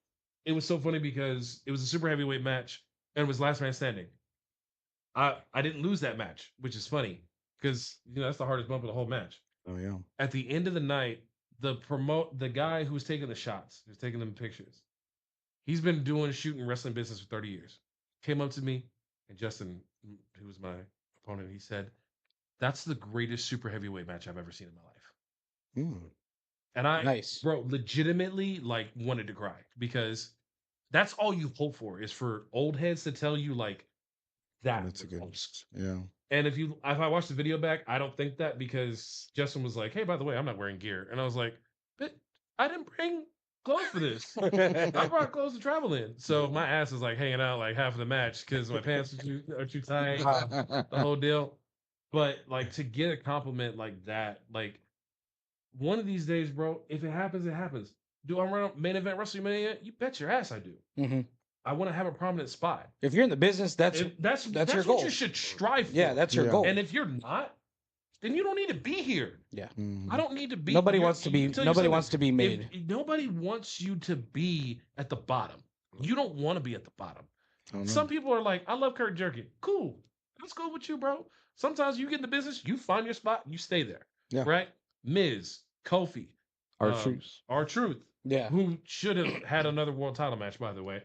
it was so funny because it was a super heavyweight match and it was last man standing. I didn't lose that match, which is funny because that's the hardest bump of the whole match. Oh yeah. At the end of the night, the guy who was taking the shots, who's taking them pictures, he's been doing shooting wrestling business for 30 years. Came up to me, and Justin, who was my opponent, he said, "That's the greatest super heavyweight match I've ever seen in my life." Mm. And I, Nice. bro, legitimately like wanted to cry because that's all you hope for is for old heads to tell you like that. That's a was good. close. Yeah. And if I watch the video back, I don't think that because Justin was like, "Hey, by the way, I'm not wearing gear," and I was like, "But I didn't bring clothes for this. I brought clothes to travel in." So my ass is like hanging out like half of the match because my pants are too tight, the whole deal. But like to get a compliment like that, like one of these days, bro, if it happens, it happens. Do I run main event WrestleMania? You bet your ass I do. Mhm. I want to have a prominent spot. If you're in the business, that's That's your what goal. you should strive for. Yeah, that's your Yeah. goal. And if you're not, then you don't need to be here. Yeah. Mhm. I don't need to be. Nobody you're- wants to be. tell you Nobody something. wants to be made. Nobody wants you to be at the bottom. You don't want to be at the bottom. Oh, no. Some people are like, "I love Kurt Jerky." Cool. That's cool with you, bro. Sometimes you get in the business, you find your spot, you stay there. Yeah. Right? Miz, Kofi, Our truth. our truth, Yeah. who should have had another world title match, by the way.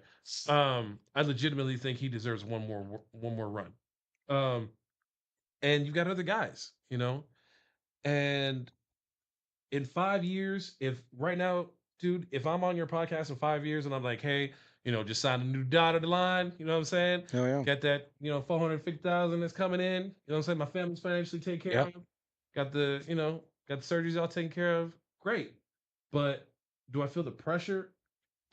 I legitimately think he deserves one more run. Um, and you got other guys, you know, and in 5 years, if right now, dude, if I'm on your podcast in 5 years and I'm like, hey, just sign a new dotted line, you know what I'm saying? Oh yeah. Got that, 450,000 that's coming in, you know what I'm saying? My family's financially taken care Yep. of. Got the, got the surgeries all taken care of. Great. But do I feel the pressure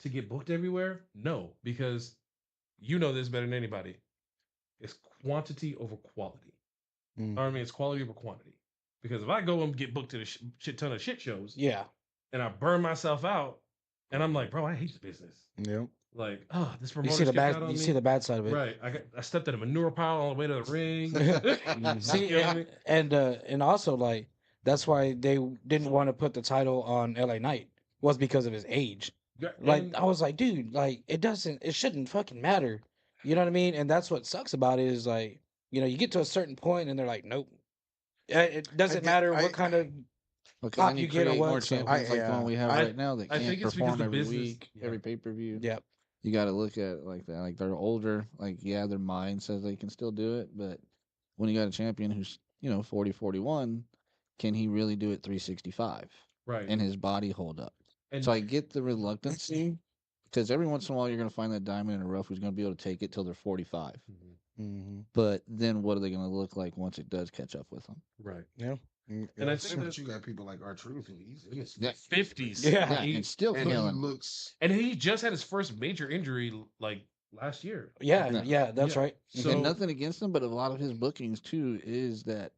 to get booked everywhere? No, because you know this better than anybody. It's quantity over quality. Mm. Or, I mean, it's quality over quantity. Because if I go and get booked to a shit ton of shit shows, Yeah. and I burn myself out, and I'm like, bro, I hate the business. Yep. Like, oh, this You promoter see the skipped bad. out on You me. see the bad side of it. Right. I stepped at a manure pile on the way to the ring. See, You know what I mean? and also like that's why they didn't want to put the title on LA Knight was because of his age. Yeah, Like and I was like, dude, like it shouldn't fucking matter. You know what I mean? And that's what sucks about it is like, you get to a certain point and they're like, nope. It doesn't matter what kind of Because pop then you you get or create more what. So champions like the one we have I- right now that I can't think it's because perform the every business- week, yeah. every pay-per-view. yep. You got to look at it like that. Like they're older. Like, yeah, their mind says they can still do it. But when you got a champion who's, 40, 41, can he really do it 365? right. And his body hold up? And So I get the reluctancy because every once in a while you're going to find that diamond in the rough who's going to be able to take it till they're 45. Mhm. Mm-hmm. But then what are they going to look like once it does catch up with them? right. Yeah. And I Yeah, think but that you got people like our truth, and he's in his Yeah. 50s. Yeah. Yeah, and still and he killing. looks. And he just had his first major injury like last year. Yeah, No. yeah, that's Yeah. right. So And nothing against him, but a lot of his bookings too is that,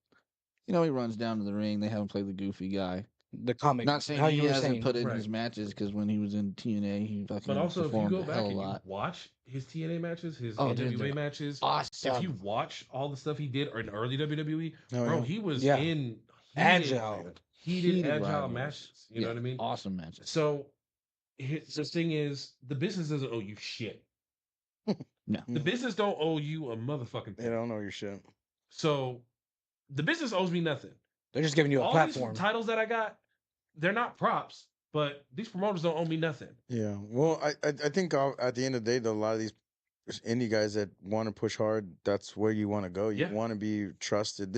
he runs down to the ring. They haven't played the goofy guy. The comic. Not saying how he you were hasn't saying. put it in Right. his matches because when he was in TNA, he fucking but also if you performed go a back hell and of a you lot. watch his TNA matches, his Oh, dude, NWA they're matches, Awesome. if you watch all the stuff he did in early WWE, Oh, bro, yeah. he was Yeah. in Agile. heated agile rivals. matches. You know what I mean? Awesome matches. So the thing is, the business doesn't owe you shit. No. The business don't owe you a motherfucking They thing. don't know your shit. So the business owes me nothing. They're just giving you a All platform. these titles that I got, they're not props, but these promoters don't owe me nothing. Yeah. Well, I think at the end of the day, a lot of these indie guys that want to push hard, that's where you want to go. You Yeah. want to be trusted.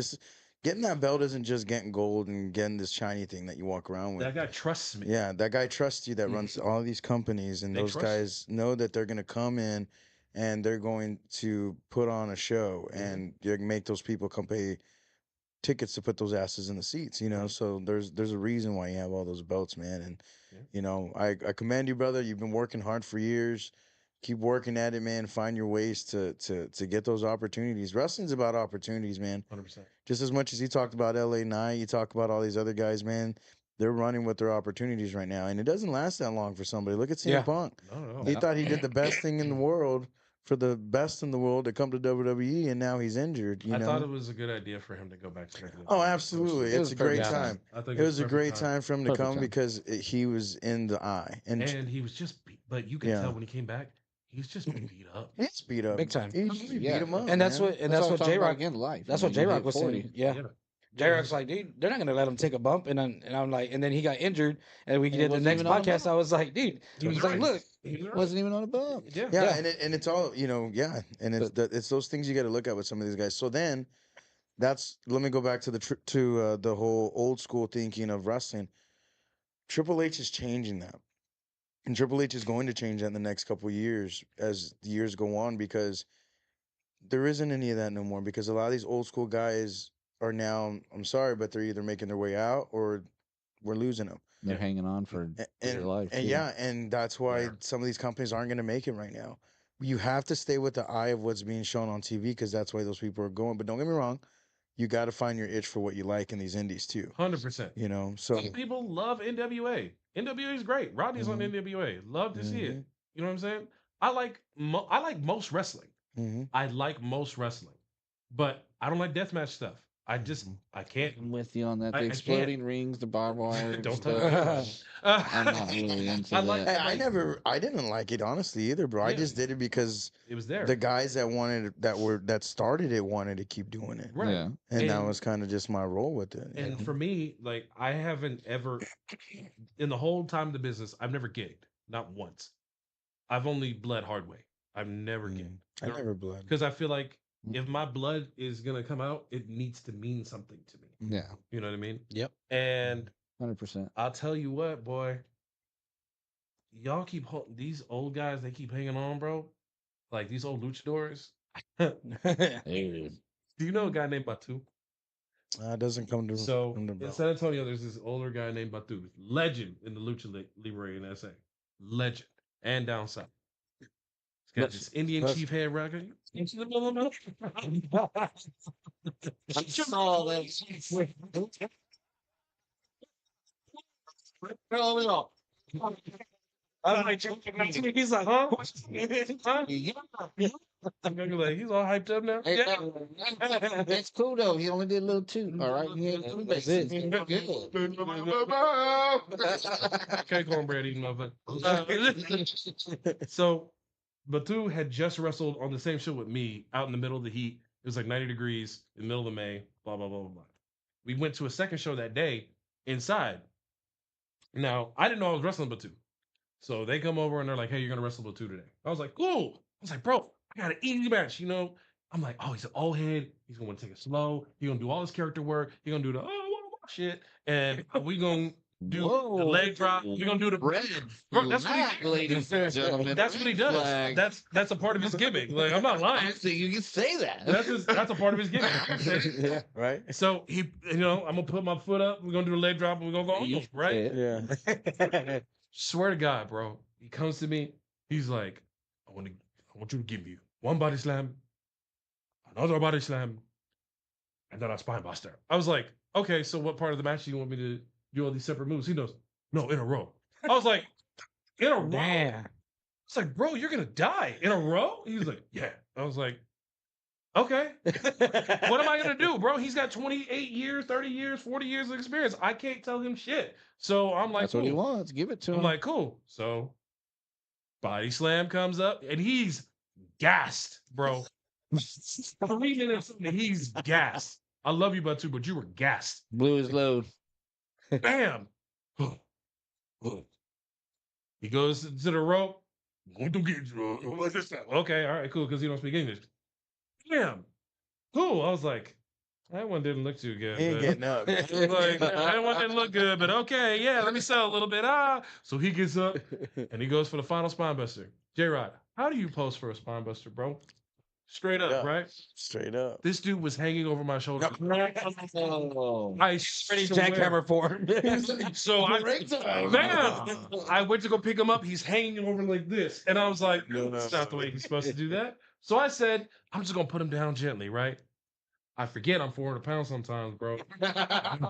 Getting that belt isn't just getting gold and getting this shiny thing that you walk around with. That guy trusts me. Yeah, that guy trusts you that runs all these companies, and They those trust you. guys know that they're going to come in and they're going to put on a show Mhm. and you make those people come pay tickets to put those asses in the seats, Right. So there's a reason why you have all those belts, man. And Yeah. I commend you, brother. You've been working hard for years. Keep working at it, man. Find your ways to get those opportunities. Wrestling's about opportunities, man. 100%. Just as much as you talked about LA Knight, you talk about all these other guys, man. They're running with their opportunities right now, and it doesn't last that long for somebody. Look at CM Yeah. Punk. No. He Yeah. thought he did the best thing in the world for the best in the world to come to WWE, and now he's injured. I thought it was a good idea for him to go back to WWE. Oh, absolutely! It It's was a a great perfect time. I think It was a perfect great time. time for him to Perfect come time. because he was in the eye, and And he was just, but you could Yeah. tell when he came back, he was just beat up. he's beat up Big time. He beat Yeah. him up, And that's man. what and That's that's what what I'm talking about J-Rock again. Life. that's You what know, you J-Rock hit was 40. saying. Yeah. J-Rock's like, dude, they're not gonna let him take a bump, and I'm like, and then he got injured, and we And he did the wasn't next even on a podcast. bump. I was like, dude, He was he's like, right. look, He was right. Wasn't even on a bump. Yeah. Yeah, Yeah. and it's all and it's it's those things you got to look at with some of these guys. So then, let me go back to the whole old school thinking of wrestling. Triple H is changing that, and Triple H is going to change that in the next couple of years as the years go on because there isn't any of that no more. Because a lot of these old school guys are now, I'm sorry, but they're either making their way out or we're losing them. They're hanging on for dear life. And too. yeah, and that's why Yeah. some of these companies aren't going to make it right now. You have to stay with the eye of what's being shown on TV because that's why those people are going. But don't get me wrong, you got to find your itch for what you like in these indies too. 100%. So Some people love NWA. NWA is great. Rodney's on Mhm. NWA. Love to see it. Mhm. You know what I'm saying? I like most wrestling. hmm I like most wrestling, but I don't like deathmatch stuff. I can't. I'm with you on that. I The can't. exploding rings, the barbed wire. Don't stuff. touch I'm not really into I like that. I I didn't like it honestly either, bro. I Yeah. just did it because it was there. the guys that started it wanted to keep doing it, Right. Yeah. and that And- was kind of just my role with it. you And know? for me, like I haven't ever in the whole time of the business, I've never gigged. Not once. I've only bled hard way. I've never gigged. I never bled. Because I feel like if my blood is gonna come out, it needs to mean something to me. Yeah. You know what I mean? Yep. And 100%. I'll tell you what, boy. Y'all keep these old guys. They keep hanging on, bro. Like these old luchadors. Do you know a guy named Batu? It doesn't come to So come to in bro. San Antonio, there's this older guy named Batu, legend in the lucha libre in SA, legend, and down south. He's got this Indian chief head record. He's like, huh? He's all hyped up now. Yeah. That's cool though. He only did a little toot. All right. He ain't That's it. Okay, cornbread eating motherfucker. So Batu had just wrestled on the same show with me out in the middle of the heat. It was like 90 degrees in the middle of May, blah, blah, blah, blah, blah. We went to a second show that day inside. Now, I didn't know I was wrestling Batu. So they come over and they're like, hey, you're going to wrestle Batu today. I was like, cool. I was like, bro, I got an easy match, you know? I'm like, oh, he's an old head. He's going to take it slow. He's going to do all his character work. He's going to do the, shit. And we going to do the leg drop. We're going to do the Red. Bro, that's what he, ladies and gentlemen. that's what he does. Flag. That's a part of his gimmick. Like, I'm not lying. I think you can say that. That's a part of his gimmick. Yeah, right. So he, I'm gonna put my foot up. We're gonna do a leg drop, and we're gonna go, right? Yeah. Swear to God, bro. He comes to me. He's like, I want you to give me one body slam, another body slam, and then a spine buster. I was like, okay, so what part of the match do you want me to do all these separate moves? He goes, no, in a row. I was like, in a row? Damn. It's like, bro, you're gonna die in a row? He's like, yeah. I was like, okay. What am I gonna do, bro? He's got 28 years, 30 years, 40 years of experience. I can't tell him shit. So I'm like, That's what he wants. Give it to him. I'm like, cool. So body slam comes up and he's gassed, bro. 3 minutes and he's gassed. I love you, Batu, but you were gassed. Blew his load. Bam. He goes to the rope. Okay, all right, cool, because he don't speak English. Damn. Cool. I was like, that one didn't look too good. He ain't getting up. Like, that one didn't look good, but okay, yeah, let me sell a little bit. So he gets up and he goes for the final spine buster. JRock, how do you post for a spine buster, bro? Straight up, Yeah. right? Straight up. This dude was hanging over my shoulder. Oh. I Ready swear. jackhammer for him. So I went to go pick him up. He's hanging over like this. And I was like, No, that's no. not the way he's supposed to do that. So I said, I'm just going to put him down gently, right? I forget I'm 400 pounds sometimes, bro. I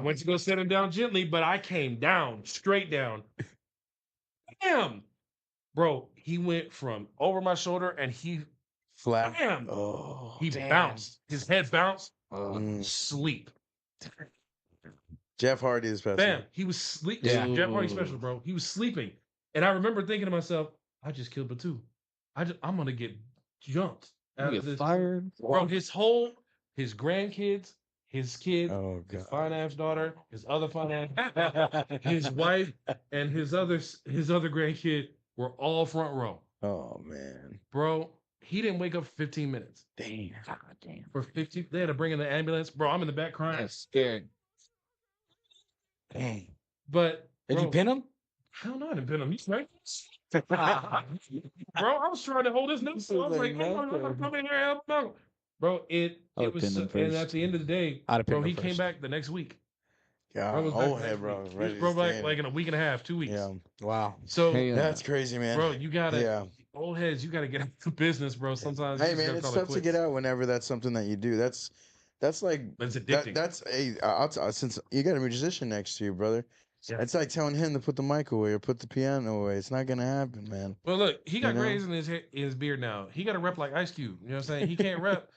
went to go set him down gently, but I came down, straight down. Damn. Bro, he went from over my shoulder and he, Flat. bam, Oh. he damn. bounced. His head bounced. Mm. Sleep. Jeff Hardy is special. Bam. He was sleep. Yeah. Jeff Hardy special, bro. He was sleeping. And I remember thinking to myself, I just killed Batu. I'm going to get jumped. You Out of get this. fired. Bro, his grandkids, his kid, Oh his god. finance daughter, his other finance, his wife, and his other grandkid were all front row. Oh man. Bro, he didn't wake up for 15 minutes. Damn. God damn. For 15, they had to bring in the ambulance. Bro, I'm in the back crying. That's scary. Dang. But Did you bro, pin him? hell no, I didn't pin him. He's right. Bro, I was trying to hold his nose. I was like, come in here, help him out. Bro, I it would've was, pinned him and first. at the end of the day, I'd have bro, pinned he him came first. back the next week. God. Bro was back Oh the next head, bro. week. Ready Bro, to back stand. like in a week and a half, 2 weeks. Yeah. Wow. So, Hey, That's crazy, man. bro, you gotta, Yeah. old heads, you gotta get out to business, bro. Sometimes, Hey you just man, gotta it's call it tough to get quits. out whenever that's something that you do. That's like It's addicting. that's since you got a musician next to you, brother. Yeah. It's like telling him to put the mic away or put the piano away. It's not gonna happen, man. Well, look, he got You know? grays in his beard now. He got to rep like Ice Cube. You know what I'm saying? He can't rep.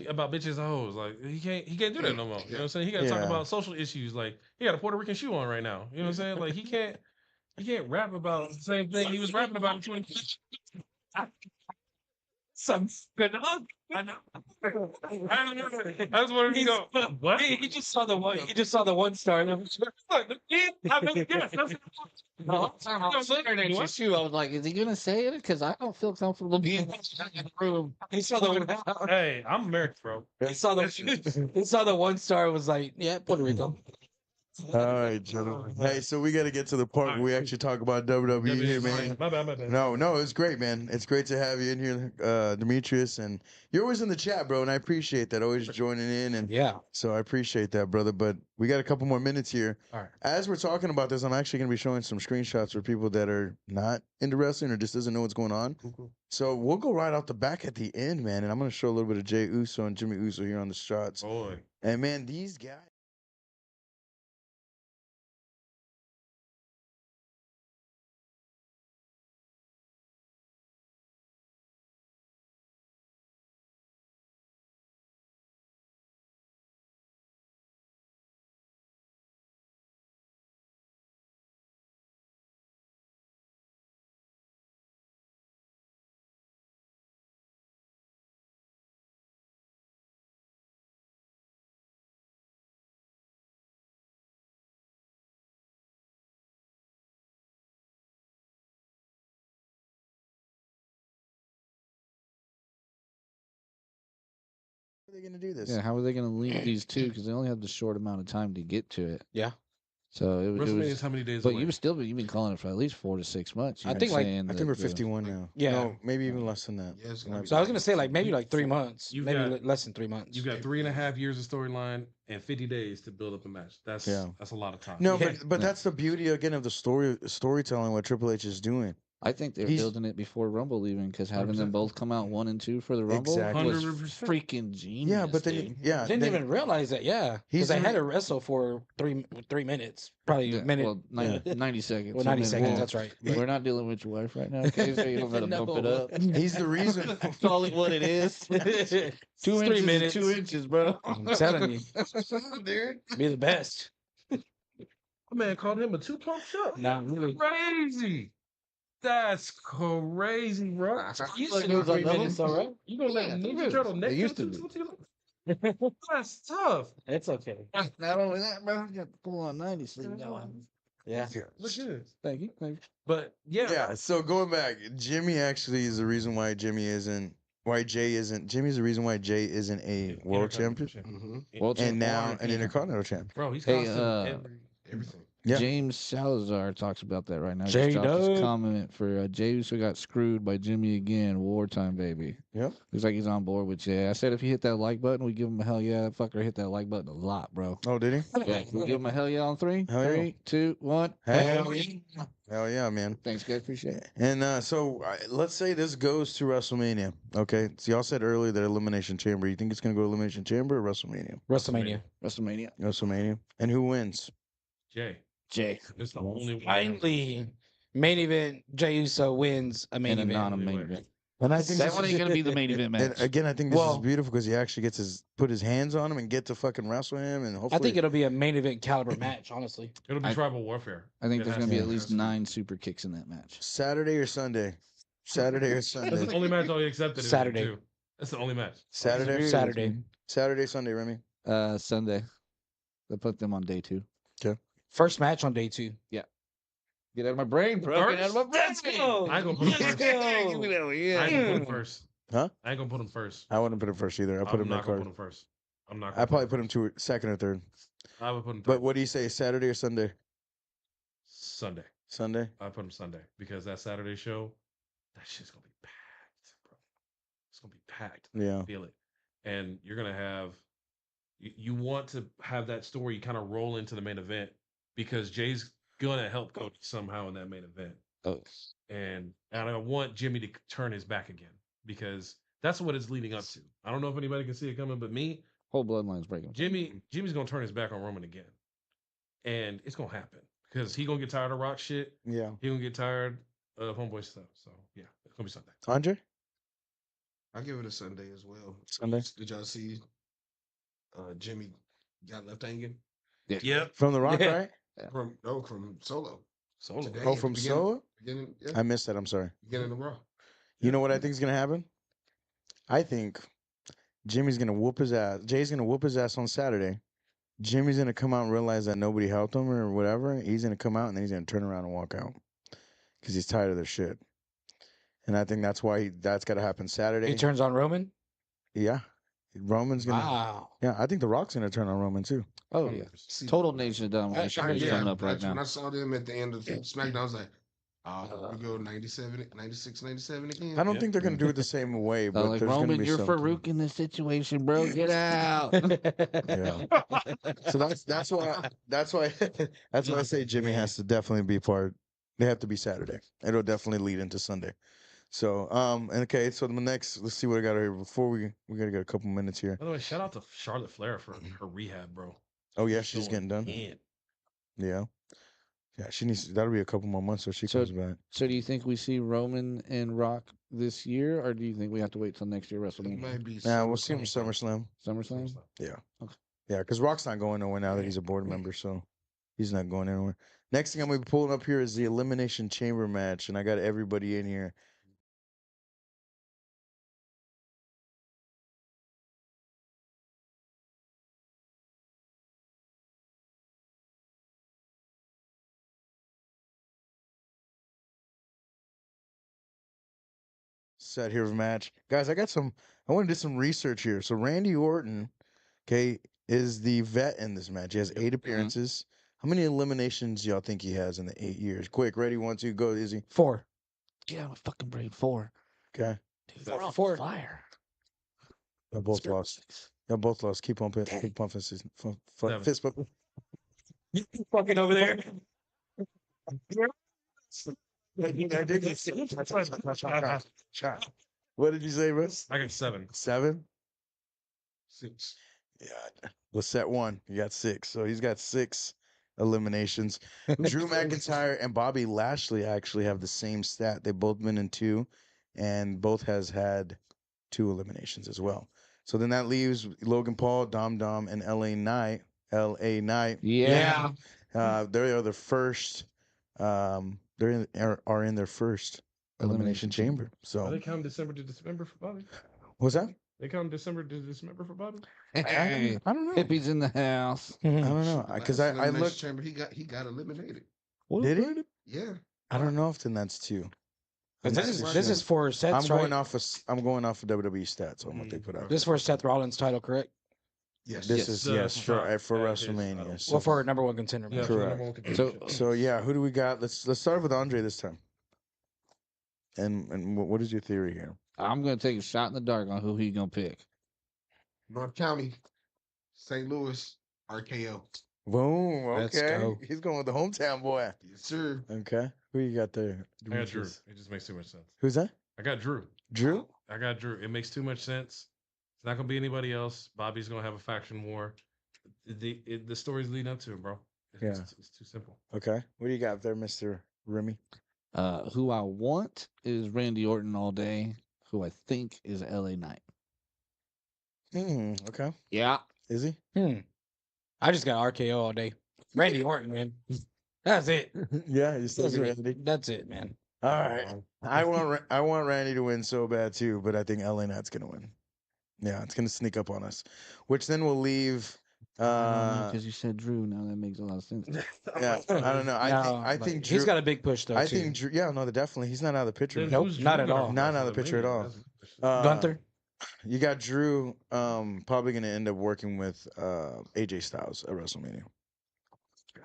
about bitches and hoes. Like he can't do that no more. You know what I'm saying? He got to talk Yeah. about social issues. Like he got a Puerto Rican shoe on right now. You know what I'm saying? Like he can't rap about the same thing he was rapping about in 20. Some good hug. I know. I don't know. I just wanted to go. What? He just saw the one. He just saw the 1 star. And I'm just like, look, yes, that's No, I'm staring at your shoe. I was like, is he gonna say it? Because I don't feel comfortable being in the room. He saw the Hey, I'm American, bro. he saw the 1 star. Was like, yeah, Puerto Rico. All right, gentlemen. Hey, so we got to get to the part where we actually talk about WWE here, man. My bad. No, it's great, man. It's great to have you in here, Demetrius, and you're always in the chat, bro, and I appreciate that. Always joining in, and Yeah. so I appreciate that, brother. But we got a couple more minutes here. All right. As we're talking about this, I'm actually going to be showing some screenshots for people that are not into wrestling or just doesn't know what's going on. Cool. So we'll go right off the back at the end, man, and I'm going to show a little bit of Jey Uso and Jimmy Uso here on the shots. Boy. And man, these guys. How are they going to do this? Yeah, how are they gonna link these two? Because they only have the short amount of time to get to it. Yeah. So it WrestleMania is was. how many days But away? you've been calling it for at least 4 to 6 months. I You've think, been like- saying I that think we're the- 51 now. Yeah. No, maybe even less than that. Yeah, it's Might gonna be be- So I was gonna say like maybe You- like 3 months, you maybe got- less than 3 months. You've got 3.5 years of storyline and 50 days to build up a match. That's a lot of time. No, Yeah. but that's the beauty again of the storytelling. What Triple H is doing. I think they're He's- building it before Rumble even because having 100%. them both come out 1 and 2 for the Rumble Exactly. was 100%. freaking genius. Yeah, but then dude. Didn't then- even realize that. Yeah, He's because they had doing- to wrestle for 3 minutes, probably a minute. Well, 90 seconds. Well, 90 2 seconds. minutes. That's right. We're not dealing with your wife right now, okay? So you don't gotta bump it up. He's the reason. Call it what it is. 2 3 inches, minutes. 2 inches, bro. I'm telling you, Dude. be the best. My man called him a two-pump shot. Nah, really. Crazy. That's crazy, bro. Used to do 3 minutes, though, right? You gonna let Yeah, Ninja really. Turtle neck They used to That's tough. It's okay. Not only that, bro, you got the full on 90 sleeve going. Yeah. Look at this. Thank you. Thank you. But Yeah. So going back, Jimmy actually is the reason why Jimmy's the reason why Jay isn't a world champion Mhm. World and now an champion. intercontinental champion. Bro, he's Hey, costing Everything. Yeah. James Salazar talks about that right now. He J just dropped his Dub. comment for Jey Uso got screwed by Jimmy again. Wartime, baby. Yep. Looks like he's on board with Jay. I said if he hit that like button, we give him a hell yeah. That fucker hit that like button a lot, bro. Oh, did he? Yeah, we give him a hell yeah on 3. Hell yeah. 3, 2, 1. Hell Hell yeah, man. Thanks, guys. Appreciate it. And let's say this goes to WrestleMania. Okay. So y'all said earlier that Elimination Chamber. You think it's gonna go Elimination Chamber or WrestleMania? WrestleMania. WrestleMania. WrestleMania. And who wins? Jay. Jay. It's the only one. Finally, main event. Jey Uso wins a main And a event. non-main event. And I think That this one is- ain't gonna be the main event and match. again, I think this is Well- beautiful because he actually gets put his hands on him and get to fucking wrestle him, and hopefully I think it'll be a main event caliber match. Honestly, It'll be I- tribal warfare. I think It there's has gonna be to at least Has to be. 9 super kicks in that match. Saturday or Sunday. Saturday or That's the Sunday. only match I accepted. Saturday. Too. That's the only match. Saturday. Saturday. Saturday, Sunday, Remy. Sunday. They put them on day 2. First match on day 2. Get out of my brain, bro. Get out of my brain. Let's go. I ain't gonna put him first. Give me that I ain't one, gonna yeah. put him first. Huh? I ain't gonna put him first. I wouldn't put him first either. I put him I'm in not the gonna card. put him first. I'm not. I probably put him second or third. I would put him. But Third. what do you say? Saturday or Sunday? Sunday. Sunday. I put him Sunday because that Saturday show, that shit's gonna be packed, bro. It's gonna be packed. Yeah. Feel it, and you're gonna have. You want to have that story kind of roll into the main event because Jay's gonna help coach somehow in that main event, Oh, and I want Jimmy to turn his back again because that's what it's leading up to. I don't know if anybody can see it coming, but me, whole bloodline's breaking. Jimmy's gonna turn his back on Roman again, and it's gonna happen because he gonna get tired of Rock shit. Yeah. He gonna get tired of homeboy stuff. So yeah, it's gonna be Sunday. Andre? I give it a Sunday as well. Sunday? Did y'all see Jimmy got left hanging Yep. From The Rock, Yeah. right? from Solo Solo. today? Oh, at the from beginning, Solo? beginning, yeah, I missed that. I'm sorry. beginning of Raw. You know what I think is gonna happen? I think Jimmy's gonna whoop his ass. Jay's gonna whoop his ass on Saturday. Jimmy's gonna come out and realize that nobody helped him or whatever. He's gonna come out and then he's gonna turn around and walk out because he's tired of their shit. And I think that's why that's got to happen Saturday. He turns on Roman. Yeah, Roman's gonna. Wow. Yeah, I think The Rock's gonna turn on Roman too. Oh yeah, See, total Nation of Domination I- is yeah, coming up right that's when now. I saw them at the end of SmackDown. I was like, oh, we go 97, 96, 97 again. I don't Yeah. think they're gonna do it the same way, but Like there's gonna Roman, be you're something. Farouk in this situation, bro. Get out. Yeah. So that's why that's why I say Jimmy has to definitely be part. They have to be Saturday. It'll definitely lead into Sunday. So and okay, so the next, let's see what I got here before we gotta get a couple minutes here. By the way, shout out to Charlotte Flair for her rehab, bro. Oh yeah, she's going getting done. in. Yeah, yeah, she needs. That'll be a couple more months so she So- comes back. So do you think we see Roman and Rock this year, or do you think we have to wait till next year It WrestleMania? might be. Yeah, we'll see him SummerSlam. SummerSlam. SummerSlam? Yeah, Okay. yeah, because Rock's not going nowhere now that he's a board member, so he's not going anywhere. Next thing I'm gonna be pulling up here is the Elimination Chamber match, and I got everybody in here. Set here of match. Guys, I want to do some research here. So Randy Orton, okay, is the vet in this match. He has 8 appearances. How many eliminations y'all think he has in the 8 years? Quick, ready, 1, 2, go, Izzy. 4. Get out of my fucking brain. 4. Okay. Dude, Four we're on on fire. Y'all both lost. Y'all both lost. Keep pumping. Keep pumping. Seven. Fist bump. You fucking over there. What did you say, Russ? I got 7. 7? 6. Yeah. Lisette 1. You got 6. So he's got 6 eliminations. Drew McIntyre and Bobby Lashley actually have the same stat. They've both been in 2, and both has had 2 eliminations as well. So then that leaves Logan Paul, Dom Dom, and LA Knight. LA Knight. Yeah. They are the first. Are in their first elimination chamber. Are So they counting December to December for Bobby? what's that? They counting December to December for Bobby? Hey, I don't know. hippies in the house. I don't know because I looked. Chamber, he got eliminated. Did he? Yeah. I don't know if then that's 2. This is for Seth's, I'm right? going off of WWE stats on what they put out. This is for Seth Rollins' title, correct? Yes. This is Yes, for at his WrestleMania. title. So, Well, for number 1 contender. Yeah, match. for the Correct. number one contention. so yeah, who do we got? Let's start with Andre this time. And what is your theory here? I'm gonna take a shot in the dark on who he gonna pick. North County, St. Louis, RKO. Boom. Let's Okay, go. he's going with the hometown boy. Yes, sir. Okay, who you got there? I got Drew. Demetrius? It just makes too much sense. Who's that? I got Drew. Drew? I got Drew. It makes too much sense. It's not gonna be anybody else. Bobby's gonna have a faction war. The story's leading up to it, bro. It's too simple. Okay. What do you got there, Mr. Remy? Who I want is Randy Orton all day. Who I think is LA Knight. Okay. Yeah. Is he? I just got RKO all day. Randy Orton, man. That's it. Yeah, you still That's see it. Randy. That's it, man. All right. I want Randy to win so bad too, but I think LA Knight's gonna win. Yeah, it's gonna sneak up on us, which then will leave. Because you said Drew. Now that makes a lot of sense. Yeah, I don't know. I No, think but he's Drew, got a big push though. I too. think Drew. Yeah, no, definitely. He's not out of the picture. Then Nope, who's not Drew at gonna all. fight Not for out of the picture at all. That's the question. Gunther. You got Drew probably gonna end up working with AJ Styles at WrestleMania.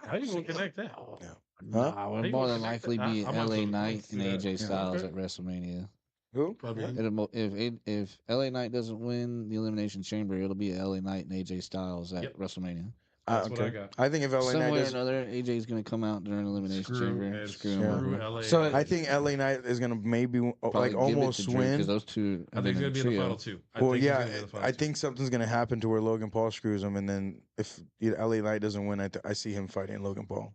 How you gonna connect that? Yeah. Nah, How would you more gonna than connect likely that? be I might as LA well Knight see and that. AJ Styles Okay. at WrestleMania. Who? Probably. If LA Knight doesn't win the Elimination Chamber, it'll be LA Knight and AJ Styles at Yep. WrestleMania. That's what I got. I think if LA Some Knight way or does, another, AJ's gonna come out during Elimination Screw Chamber. and Screw screw him over. LA. So I think LA Knight is gonna maybe like almost because win. those two. I think he's gonna be in the final two. Well, yeah, I think something's gonna happen to where Logan Paul screws him, and then if LA Knight doesn't win, I see him fighting Logan Paul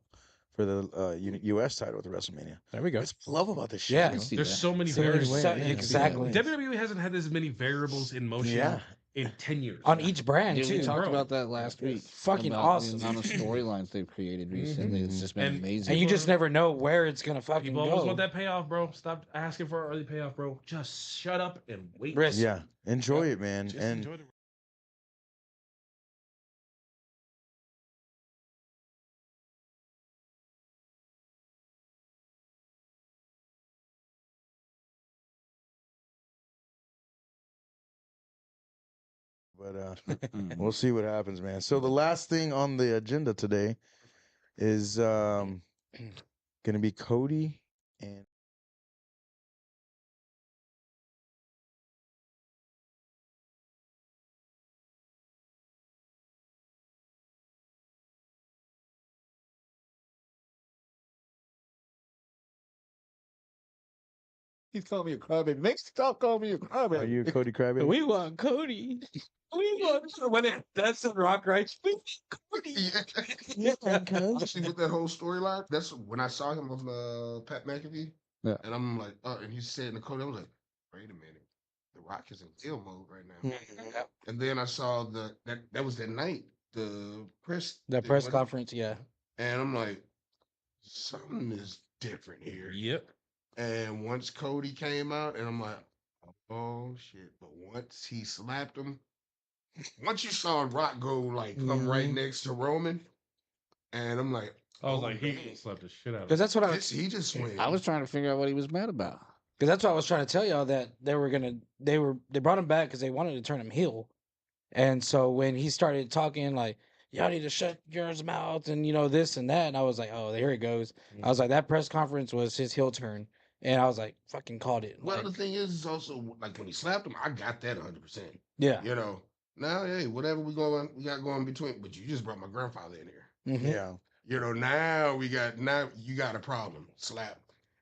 for the U.S. title with WrestleMania. There we go. That's what I love about this shit. Yeah. bro. See There's that. so many So there's variables. so- yeah, exactly. WWE hasn't had as many variables in motion Yeah. in 10 years. On each brand Dude, we too. talked Bro. about that last week. Fucking about awesome. The amount of storylines they've created recently. It's just been And- amazing. And you just never know where it's gonna fucking People always go. want that payoff, bro. Stop asking for an early payoff, bro. Just shut up and wait. Risk. Yeah, enjoy it, man. Just And enjoy the but we'll see what happens, man. So the last thing on the agenda today is gonna be Cody and He's calling me a crybaby. Make stop calling me a crybaby. are you Cody Crybaby? We want Cody. We want when that's the Rock, right? We want Cody. Yeah. Actually, with that whole storyline, that's when I saw him on Pat McAfee. Yeah. And I'm like, and he said Nicole, I was like, wait a minute. The Rock is in ill mode right now. And then I saw that was that night, the press Conference, yeah. And I'm like, something is different here. Yep. And once Cody came out, and I'm like, oh shit. But once he slapped him, once you saw Rock go like come right next to Roman, and I'm like, I was like, he slapped the shit out of Because him. that's what I was. he just went. I was trying to figure out what he was mad about. Because that's what I was trying to tell y'all, that they brought him back because they wanted to turn him heel. And so when he started talking like, y'all need to shut your mouth and this and that, and I was like, oh, there it goes. I was like, that press conference was his heel turn. And I was like, fucking called it. Well, Like, the thing is also like when he slapped him, I got that 100%. yeah. Now, hey, whatever we got going between, but you just brought my grandfather in here. Mhm. Yeah. Now you got a problem. Slap.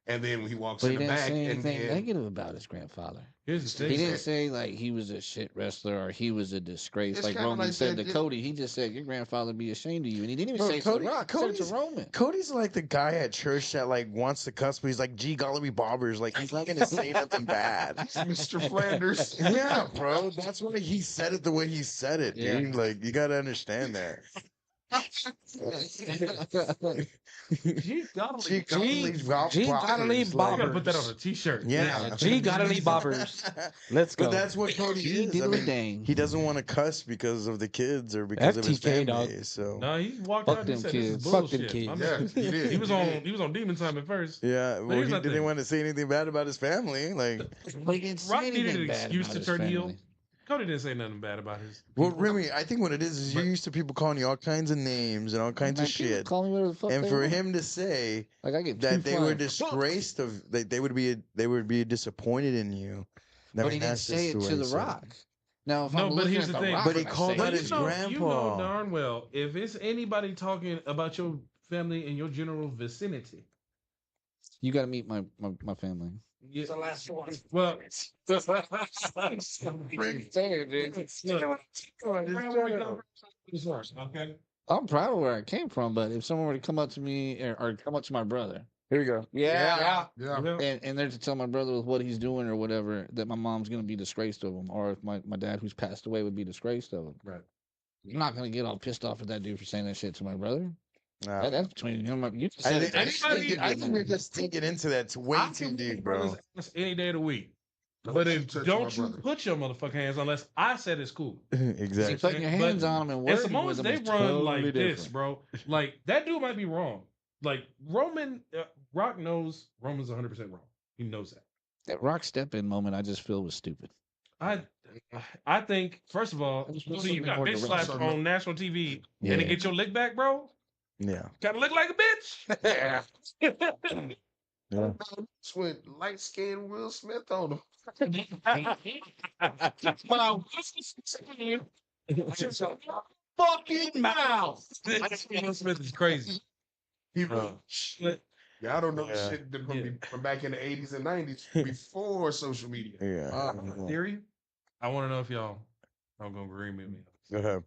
And then when he walks But in he the didn't back, say and anything then negative about his grandfather. Here's the He thing. didn't say like he was a shit wrestler or he was a disgrace. It's Like kinda Roman like said that- to Cody, he just said your grandfather be ashamed of you, and he didn't even Bro, say it to The Rock. He said it to Roman. Cody's like the guy at church that like wants to cuss, but he's like, gee golly bobbers, like he's not gonna say nothing bad. Mr. Flanders. Yeah, bro. That's why he said it the way he said it, Yeah. dude. Like you gotta understand that. G gotta G leave. gotta leave You gotta bobbers. put that on a t-shirt. Yeah. G gotta leave bobbers. Let's go. But that's what Cody He is. did I a mean, dang. he doesn't want to cuss because of the kids or because of his FTK, fan dog. base. So No, he walked Fuck out and he them said, kids. this is Fuck them bullshit. kids. I'm Yeah, just- he did. He was on Demon Time at first. yeah, well, here's he the didn't thing. want to say anything bad about his family. Like, But he didn't say Rock needed anything an bad excuse about to his turn heel. family. Cody didn't say nothing bad about his. well, people. Remy, I think what it is you're But- used to people calling you all kinds of names and all kinds Man, of people shit, Call me whatever the fuck and they for want. him to say Like I get that two they were flying fucks. disgraced of that they would be disappointed in you. I But mean, he didn't that's say just it way to he The said it. Rock. Now, if No, I'm but looking here's at the The thing. Rock, But he and I called say out But it, his you grandpa. know darn well, if it's anybody talking about your family in your general vicinity, you got to meet my family. you, the last one. well, okay. I'm proud of where I came from, but if someone were to come up to me or come up to my brother, Here we go. Yeah. and they're to tell my brother with what he's doing or whatever, that my mom's going to be disgraced of him, or if my dad who's passed away would be disgraced of him. Right. I'm not going to get all pissed off at that dude for saying that shit to my brother. Nah. That's between him and you. I said think, it. I think, I think we're just thinking into that. It's way I too can deep, be bro. brothers ass any day of the week. But if touch don't my you brother. put your motherfucking hands unless I said it's cool. See, Exactly. putting your hands But- on him and And working so long with as him they is run totally like this, different. bro, like that dude might be wrong. Like Roman, Rock knows Roman's 100% wrong. He knows that. That Rock step in moment, I just feel was stupid. I think first of all, Just so something you got more bitch direct. slapped on national TV Yeah. and to get your lick back, bro. Yeah. Gotta look like a bitch. Yeah. That's when light skinned Will Smith on him. Fucking mouth. Will Smith is crazy. Yeah, I don't know Yeah. shit from back in the 80s and 90s before social media. Yeah. Theory. I want to know if y'all are gonna agree with me. Go ahead.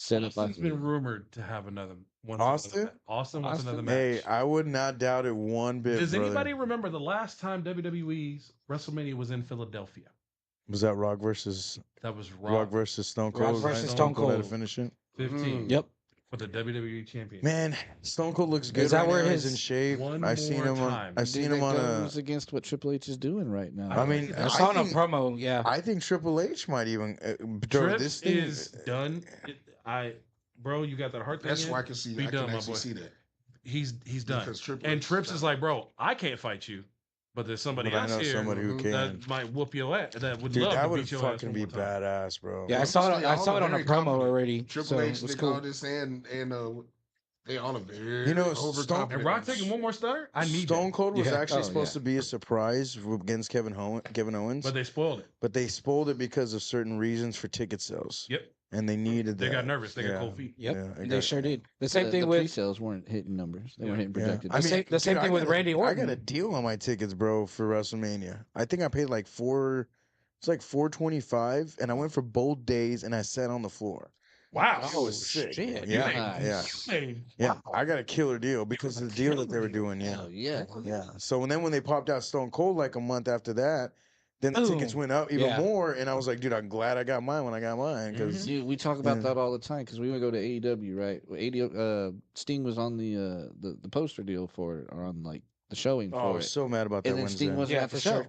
Set up Austin's been rumored to have another one. Austin? Austin wants another Hey, match. I would not doubt it one bit. Does brother. anybody remember the last time WWE's WrestleMania was in Philadelphia? Was that Rock versus That was Rock versus Stone Rock Cold? versus right? Stone Had to Cold. finish it. 15. Yep. For the WWE Championship. Man, Stone Cold looks good. Is that right where now. He's his- in shape? One I seen more him on. time. I seen Dude, him that on a. goes against what Triple H is doing right now. I mean, I I saw it on think- promo. Yeah. I think Triple H might even. Trips this thing is done. Bro, you got that heart thing. That's in? why I can see. Be I done, can my actually boy. see that. He's done. Because Triple And H Trips done. is like, bro, I can't fight you, but there's somebody But I else know here somebody who can. that might whoop your ass. That would Dude, love that to would beat your fucking ass be one more time. badass, bro. Yeah, I I'm saw saying it. I all saw are it on a very promo confident. already. Triple So H it was did cool. all this, and they all are very You know, over Stone- confident. And Rock taking one more stutter? I need Stone that. Cold was Yeah. actually Oh, supposed yeah. to be a surprise against Kevin Owens, But they spoiled it. but they spoiled it because of certain reasons for ticket sales. Yep. And they needed They that. got nervous. They got Yeah. cold feet. Yep. Yeah, I They got- sure did. The same thing the with pre-sales weren't hitting numbers. They weren't hitting Yeah. projected. I mean, the same dude, thing I with got a- Randy I got Orton. a deal on my tickets, bro, for WrestleMania. I think I paid like it's like $425, and I went for both days, and I sat on the floor. Wow. That was sick. shit. Yeah, Nice. yeah, yeah. I got a killer deal because of the deal that they were doing. Yeah, Hell yeah. yeah. So when they popped out Stone Cold like a month after that, then the tickets Boom. went up even Yeah. more, and I was like, dude, I'm glad I got mine when I got mine because Dude, we talk about Yeah. that all the time because we would go to AEW, right? Sting was on the poster deal for it, or on like the showing I for was it, so mad about that and then Wednesday. Sting wasn't Yeah, at the for show. sure.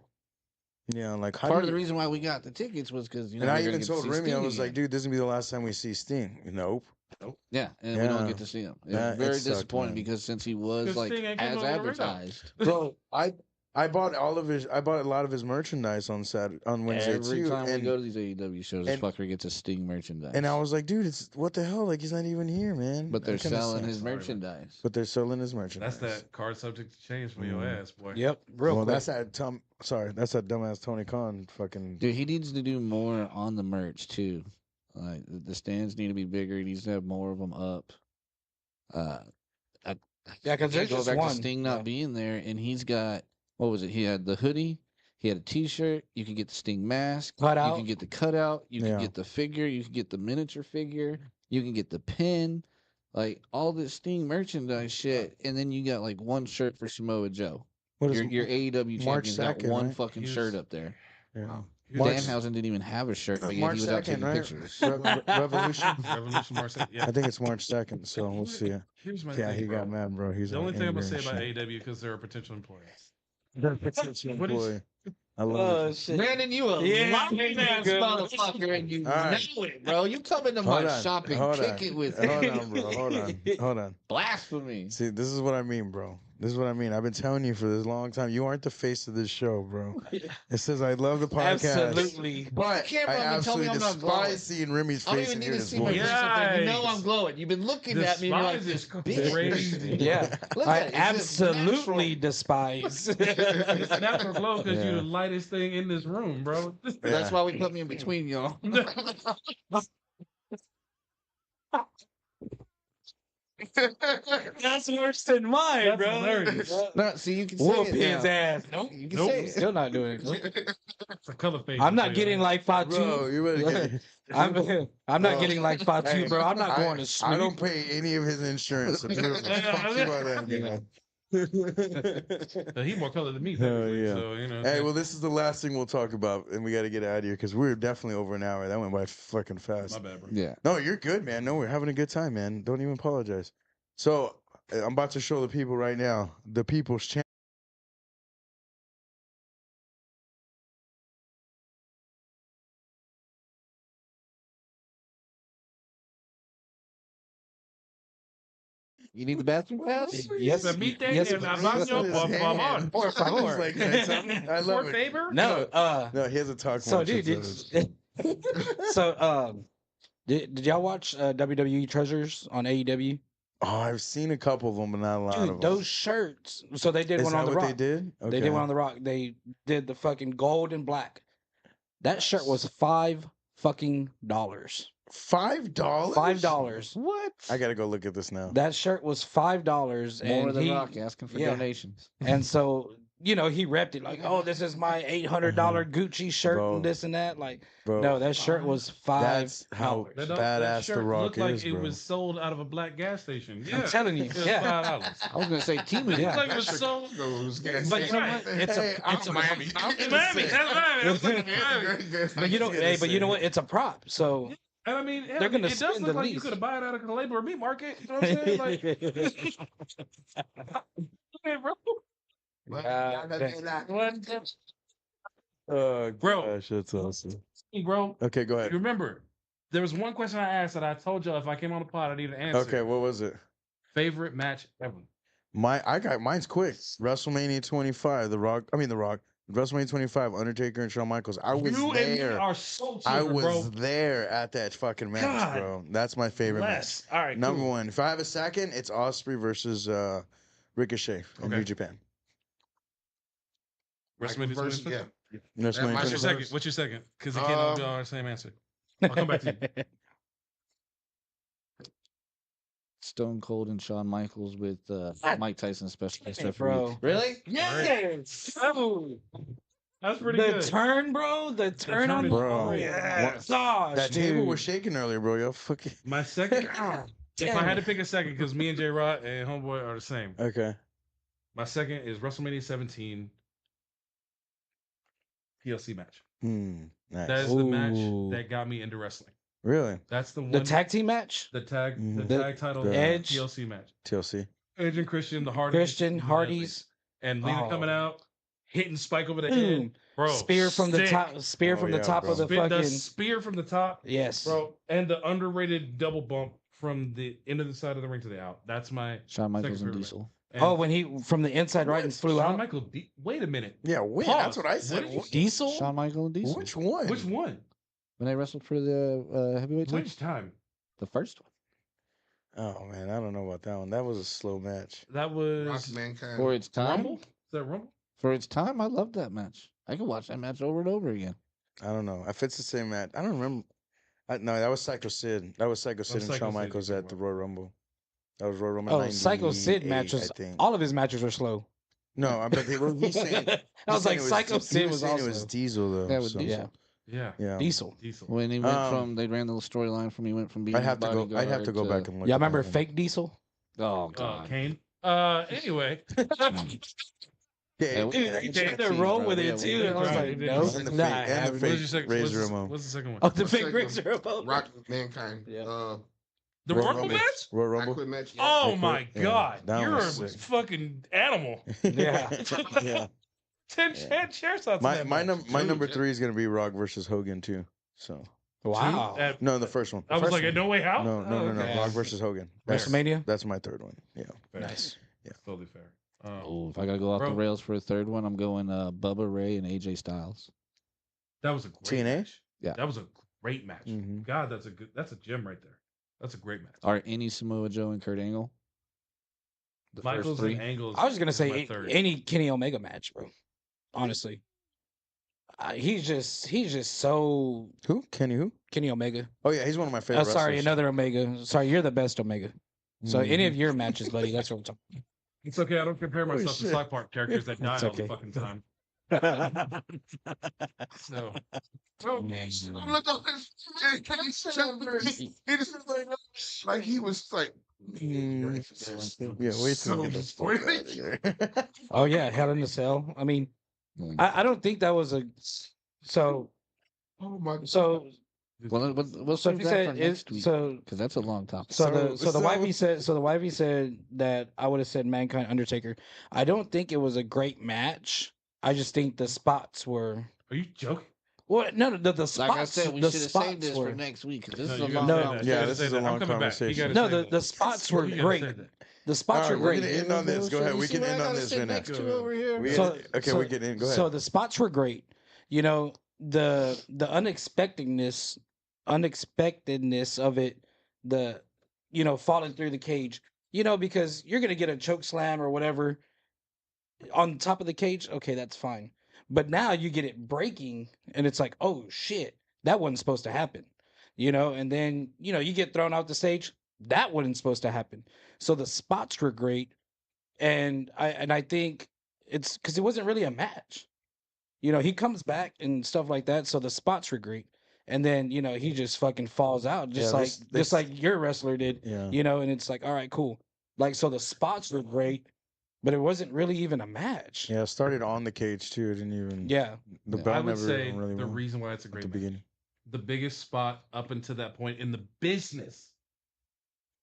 Yeah, like how Part do of the you- reason why we got the tickets was because And I even told Remy, I was like, dude, this is gonna be the last time we see Sting. Nope. yeah, and we don't Yeah. get to see him. It That- was it very sucked, disappointing man. because since he was 'Cause like Sting ain't coming as over the radar. advertised, Bro, I bought I bought a lot of his merchandise on Wednesday every too. time we and, go to these AEW shows, this and- fucker gets a Sting merchandise. and I was like, dude, it's what the hell? Like he's not even here, man. but they're That kinda selling sucks. his merchandise. But they're selling his merchandise. That's that card subject to change for your Mm. ass, boy. Yep. Real Well, quick. that's that that's that dumbass Tony Khan fucking. Dude, he needs to do more on the merch too. Like the stands need to be bigger. He needs to have more of them up. Yeah, 'cause there's go just back one. to Sting not Yeah. being there, and he's got what was it? He had the hoodie, he had a T-shirt. You could get the Sting mask, you Cutout. can get the cutout, you Yeah. can get the figure, you can get the miniature figure, you can get the pin, like all this Sting merchandise shit, and then you got like one shirt for Samoa Joe. What is Your AEW March champion's got 2nd, one right? fucking He shirt was- up there. Yeah. March- Danhausen didn't even have a shirt, but yet March he was out 2nd, taking right? pictures. Revolution. Revolution Marseille. Yeah. I think it's March 2nd, so we'll see. Here's my Yeah, thing, he bro. got mad, bro. He's The all only thing I'm gonna angry say and about shit. AEW because they're a potential employer. What is- is? I love it. shit. Brandon, you a Yeah, lying ass good. motherfucker, and you All right. know it, bro. You come into Hold my on, shop and hold kick on, it with Hold on, bro. Hold on. blasphemy. See, this is what I mean, bro. This is what I mean. I've been telling you for this long time. You aren't the face of this show, bro. It says I love the podcast. Absolutely. But You can't I run and tell me absolutely I'm not glowing. despise seeing Remy's I don't face even and need hearing to his see my voice. face up there. You know Yikes. I'm glowing. You've been looking at me and you're like Despise this is bitch. crazy. Yeah. Look I at it. It's just absolutely natural. despise. It's a natural glow because Yeah. you're the lightest thing in this room, bro. That's why we put me in between y'all. That's worse than mine, That's bro. hilarious. No, see, you can say Whoop it his now. ass. Nope. You can Nope. say it. Still not doing it. It's a color fade. I'm not getting like Bro, Fatu. you better get. I'm not Bro, getting like Fatu, hey, bro. I'm not going to I sleep. don't pay any of his insurance. So fuck you about that, man. He's more color than me. Oh, technically, yeah. So, you know. Hey, well, this is the last thing we'll talk about, and we got to get out of here because we're definitely over an hour. That went by fucking fast. My bad, bro. Yeah. No, you're good, man. No, we're having a good time, man. Don't even apologize. So I'm about to show the people right now the people's channel. You need the bathroom pass? Yes, Permite yes, el baño, por favor. Por favor. Like that. I love Por it. favor? No, No, he has a talk. so more dude, since did y'all watch WWE Treasures on AEW? Oh, I've seen a couple of them, but not a lot of Dude, them. those shirts. So they did Is one that on the what Rock. they did? They did one on the Rock. They did the fucking gold and black. That shirt was $5 fucking dollars. $5. $5. What? I gotta go look at this now. That shirt was $5, More and of the he, Rock asking for yeah. donations. and so you know, he repped it like, oh, this is my $800 Gucci shirt Bro. and this and that. Like, Bro, no, that shirt was $5. that's how That badass shirt The Rock looked like is, it bro. was sold out of a black gas station. Yeah, I'm telling you, it was yeah. $5. I was gonna say Timu. Yeah. Like it was sold. But you know what? It's Hey, a, I'm it's a, Miami. It's Miami. That's Miami. I was like, Miami. but you know, hey, but you know what? It's a prop. So And I mean, hell, They're gonna it does spend look the like you least. could have bought it out of the labor or meat market. You know what I'm saying? Like, hey, bro. Oh, Bro. gosh, that's awesome. Hey, bro. Okay, go You ahead. remember, there was one question I asked that I told y'all if I came on the pod, I need an answer. Okay, what was it? Favorite match ever? Mine's quick. WrestleMania 25, The Rock. WrestleMania 25, Undertaker and Shawn Michaels. I was You and me there. are so I children, was bro. there at that fucking match, God bro. That's my favorite match. Bless. All right, Number cool. one. If I have a second, it's Osprey versus Ricochet in Okay. New Japan. WrestleMania 25? Yeah. WrestleMania match What's your 25. second? What's your second? Because it can't all be all the same answer. I'll come back to you. Stone Cold and Shawn Michaels with Mike Tyson special guest Hey, referee. bro. Really? Yes. Oh, That's pretty the good. turn, bro. The turn turn on is the Bro, great. Yes. what- Gosh, that table was dude. shaking earlier, bro. Yo, fucking. My second, if I had to pick a second, because me and JRock and Homeboy are the same. Okay. My second is WrestleMania 17 TLC match. Nice. That is the match Ooh. that got me into wrestling. Really? That's the one. The tag team match. the tag Mhm. tag title The Edge. TLC match. TLC. Edge and Christian, the Hardys, Christian Hardys. and Lita coming Oh. out, hitting Spike over the head, Boom. bro. Spear from the sick. top. Spear Oh, from the yeah, top bro. of the The fucking. spear from the top, Yes. bro, and the underrated double bump from the end of the side of the ring to the out. That's my Shawn Michaels second and favorite Diesel. And Oh, when he from the inside right and flew Shawn out. Michael. Wait a minute. Yeah, wait. Pause. That's what I What said. did you Wh- say? Diesel. Shawn Michaels and Diesel. Which one? Which one? When they wrestled for the heavyweight title? Which time? The first one. Oh man, I don't know about that one. That was a slow match. That Rock was Mankind. For its time. Rumble. Is that Rumble? For its time, I loved that match. I could watch that match over and over again. I don't know. If it's the same match, I don't remember. No, that was Psycho Sid. That was Psycho Sid and Psycho Shawn Sid Michaels you're at the talking Royal Rumble. That was Royal Rumble. Oh, Psycho Sid 98, matches. I think. All of his matches are slow. No, I bet he's saying. I was like, saying it Psycho he Sid was saying also. it was Diesel though. Yeah, with so, Diesel. Yeah, Yeah. Yeah. Diesel. Diesel. When he went Um, from, they ran the storyline from, he went from being I'd have to go. bodyguard I'd have to go back and look. Y'all at remember that one. fake Diesel? Oh, God. Kane. Anyway. Yeah, we- Dude, yeah, he we tried checked to these, roll bro. with Yeah, it we too. did And I was try. like, We did. no, And the nah, fake- I and the haven't. fake- What's your second? Razor Ramon. What's the second one? Oh, the What's fake second Razor one? Ramon. Rock Mankind. Yeah. The Royal Rumble Rumble. match? Royal I Rumble. quit match. Oh quit. my Yeah, God. that You're a was sick. fucking animal. Yeah. Yeah. 10 chair shots. My my number 3 is gonna be Rock versus Hogan too. So Wow. no, the first one. I was first like, one. no way out. No, okay. Rock versus Hogan. WrestleMania? That's my third one. Yeah. Nice. Totally fair. Oh, if I gotta go off Bro. the rails for a third one, I'm going Bubba Ray and AJ Styles. That was a great TNA? match. Yeah. That was a great match. Mhm. God, that's a gem right there. That's a great match. Are any Samoa Joe and Kurt Angle? The Michaels first three. and Angles. I was gonna is my say third. any Kenny Omega match, bro. Honestly, he's just so Who? Kenny who? Kenny Omega. Oh yeah, he's one of my favorite. Oh, sorry, wrestlers. another Omega. Sorry, you're the best Omega. So any Mhm. of your matches, buddy, that's what I'm talking. It's okay. I don't compare Holy myself to shit. South Park characters that die It's all okay. the fucking time. So Look up he just like he was like. Yeah, wait till we get the fuck funny. out of here. Oh yeah, Hell in a Cell. I mean, I don't think that was a. So Oh my god. so Well, we'll so save if you that for said next it, week so because that's a long topic. so the So- wifey said that I would have said Mankind Undertaker. I don't think it was a great match. I just think the spots were. Are you joking? Well, no, the spots. Like I said, we the should have spots saved this were, for next week. 'Cause this No, is you a gotta long say topic. that. Yeah, You gotta this say is a that. I'm long coming back. You conversation. gotta No, say the that. spots were You gotta great. say that. The spots All were right, we're great. gonna end on this. Go ahead. We can end on this, Vinny. We So- okay, so- we can end. Go ahead. So the spots were great. You know, the unexpectedness of it, the falling through the cage. Because you're gonna get a choke slam or whatever on top of the cage. Okay, that's fine. But now you get it breaking, and it's like, oh shit, that wasn't supposed to happen. And then you get thrown off the stage. That wasn't supposed to happen. So the spots were great, and I think it's because it wasn't really a match. You know, he comes back and stuff like that, so the spots were great. And then, you know, he just fucking falls out, Yeah, just like your wrestler did. Yeah. You know, and it's like, all right, cool. Like, so the spots were great, but it wasn't really even a match. Yeah, it started on the cage too. It didn't even. Yeah. The Yeah. bell I would never say even really the went reason why it's a at great the match, beginning. the biggest spot up until that point in the business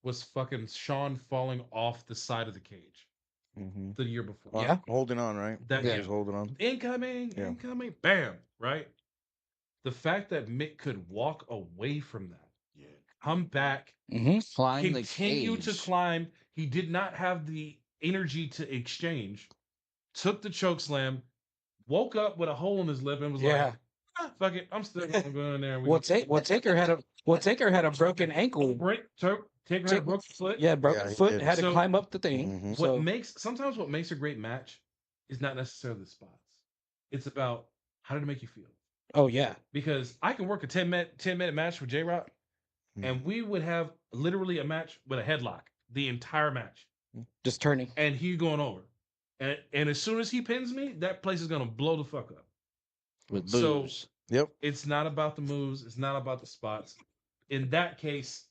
was fucking Sean falling off the side of the cage Mm-hmm. the year before. Yeah. Holding on, right? That He Yeah. was holding on. incoming, Yeah. incoming, bam, right? The fact that Mick could walk away from that, Yeah. come back, Mm-hmm. Climb the continue to cage. climb. He did not have the energy to exchange. Took the choke slam, woke up with a hole in his lip, and was Yeah. like, "Fuck it, I'm still gonna go in there." And we Well, Taker had a broken ankle. Taker had a broken foot. Yeah, broken Yeah, he foot. did. Had to So- climb up the thing. Mhm. What So makes a great match is not necessarily the spots. It's about how did it make you feel. oh yeah, Because I can work a 10-minute match with JRock, and we would have literally a match with a headlock the entire match, just turning. and he's going over. And as soon as he pins me, that place is gonna blow the fuck up. With So- boobs. Yep. It's not about the moves. It's not about the spots. In that case,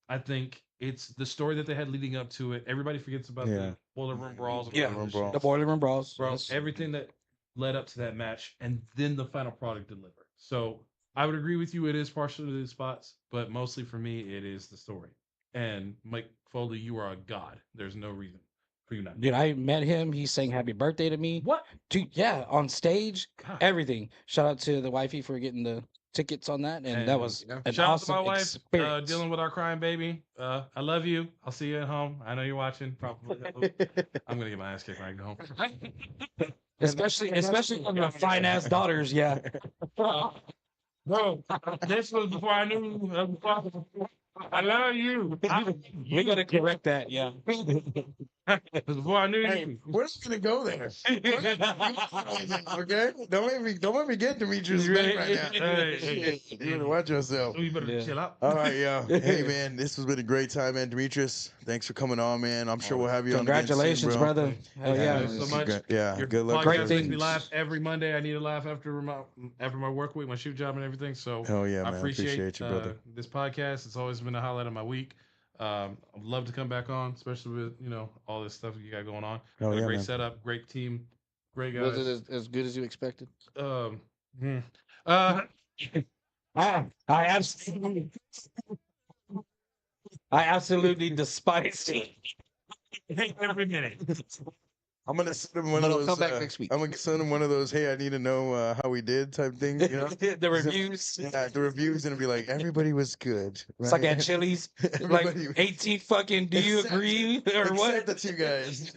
I think it's the story that they had leading up to it. Everybody forgets about Yeah. the boiler room brawls. And Yeah. all that Room shit. brawl. The boiler room brawls. Bro, Yes. everything that led up to that match, and then the final product delivered. So I would agree with you. It is partially the spots, but mostly for me, it is the story. And Mike Foley, you are a god. There's no reason for you not. Dude, I met him. He sang happy birthday to me. What? Dude, yeah, on stage, God. everything. Shout out to the wifey for getting the tickets on that, and that was an Shout out to awesome my wife experience. dealing with our crying baby. I love you. I'll see you at home. I know you're watching. Probably. I'm gonna get my ass kicked when I get home. especially on your fine ass daughters. Yeah, Bro, this was before I knew. I love you. we gotta correct that. Yeah, Before I knew Hey, you. we're just gonna go there. Okay? Don't make me get Demetrius back right now. Hey. You better watch yourself. You better Yeah. chill out. All right, yeah. Hey, man, this has been a great time, man. Demetrius, thanks for coming on, man. I'm sure we'll have you on again soon, congratulations, bro. brother. Hell Yeah, yeah, man. so much. Yeah, Your good luck. Great podcast makes me things. laugh every Monday. I need a laugh after my work week, my shoot job, and everything. So Hell yeah, I man. appreciate you, brother. this podcast. It's always been a highlight of my week. I'd love to come back on, especially with all this stuff you got going on. Hell Got a yeah, great man. setup, great team, great guys. Was it as good as you expected? Hmm. I absolutely despise it. Every minute. I'm gonna send him one But of I'll those. come back next week. I'm gonna send him one of those. Hey, I need to know how we did type things. You know, The reviews. yeah, the reviews gonna be like everybody was good. It's like right? at Chili's, like Everybody- 18 fucking. Do you Except- agree or what? Except the two guys.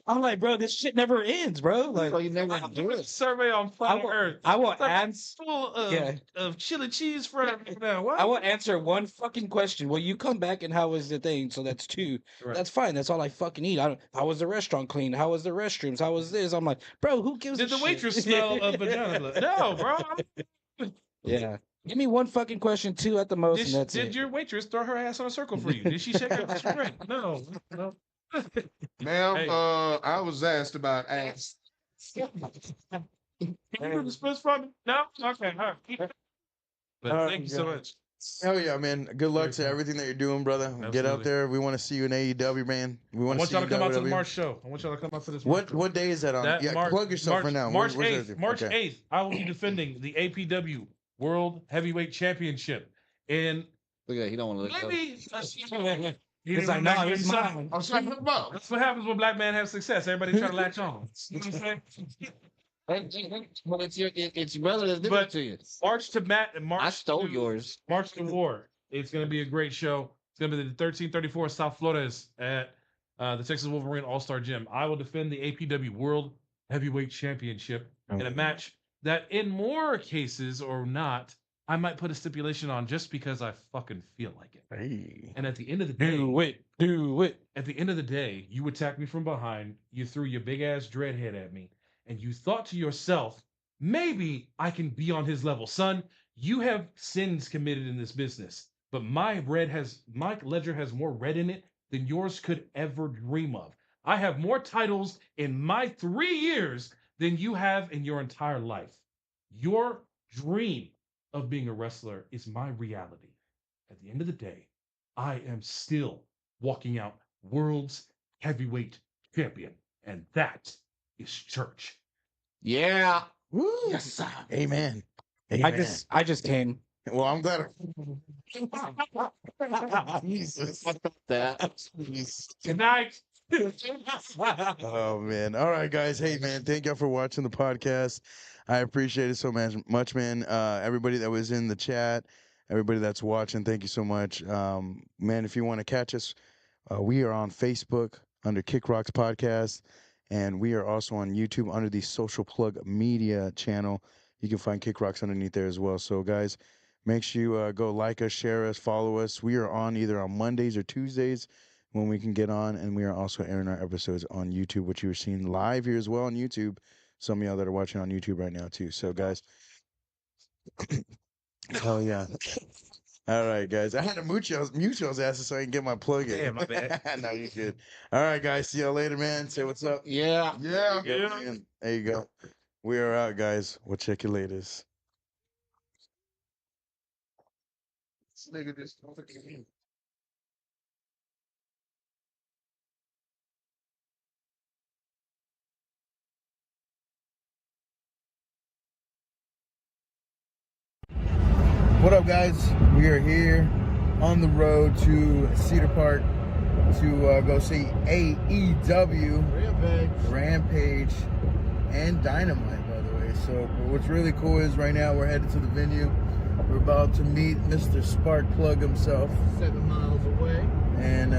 I'm like, bro, this shit never ends, bro. Like, So you never do it. Survey on planet Earth. I will Like, answer. full of, Yeah. of chili cheese for now. What? I will answer one fucking question. Will you come back and how was the thing? So that's two. Right. That's fine. That's all I fucking eat. How was the restaurant clean? How was the restrooms? How was this? I'm like, bro, who gives Did a the shit? waitress smell of vagina blood? No, bro. Yeah. Give me one fucking question, two at the most, and that's Did it. your waitress throw her ass on a circle for you? Did she shake her drink? No. Ma'am, Hey. I was asked about ass. Can you do the splits for me? No? Okay, all right. But thank you so much. Hell yeah, man. Good luck to everything that you're doing, brother. Get out Absolutely. there. We want to see you in AEW, man. We I want to want see y'all you to come out to the WWE. March show. I want y'all to come out to this March What show. what day is that on? That Yeah, March- plug yourself for now. March Where's 8th. everything? March Okay. 8th, I will be defending the APW World Heavyweight Championship. And Look at that. He don't want to let go. maybe He's like, no, it's mine. I'm saying about. That's what happens when black men have success. Everybody try to latch on. You know what I'm saying? Well, it's your brother that's different But- to you. March to Matt and March. I stole to- yours. March to War. It's going to be a great show. It's going to be the 1334 South Flores at the Texas Wolverine All-Star Gym. I will defend the APW World Heavyweight Championship in a match that, in more cases or not, I might put a stipulation on just because I fucking feel like it. Hey. And at the end of the day, Do it. at the end of the day, you attacked me from behind. You threw your big ass dreadhead at me, and you thought to yourself, maybe I can be on his level. Son, you have sins committed in this business, but my ledger has more red in it than yours could ever dream of. I have more titles in my 3 years than you have in your entire life. Your dream of being a wrestler is my reality. At the end of the day, I am still walking out world's heavyweight champion, and that is church. Yeah. Woo. Yes, sir. Amen. I just came. Well, I'm glad. Jesus. That. Good night. Oh man. All right, guys. Hey man, thank y'all for watching the podcast. I appreciate it so much, man. Everybody that was in the chat, everybody that's watching, thank you so much. Man, if you want to catch us, we are on Facebook under KickRocks Podcast, and we are also on YouTube under the Social Plug Media channel. You can find KickRocks underneath there as well. So, guys, make sure you go like us, share us, follow us. We are on either on Mondays or Tuesdays when we can get on, and we are also airing our episodes on YouTube, which you are seeing live here as well on YouTube. Some of y'all that are watching on YouTube right now too. So, guys, hell yeah. All right, guys. I had to mute y'all's asses so I can get my plug in. Damn, my bad. No, you good. All right, guys. See y'all later, man. Say what's up. Yeah. Yeah. Yeah, man. There you go. We are out, guys. We'll check you later. This nigga just What up, guys? We are here on the road to Cedar Park to go see AEW Rampage and Dynamite, by the way. So what's really cool is right now we're headed to the venue. We're about to meet Mr. Sparkplug himself. 7 miles away. And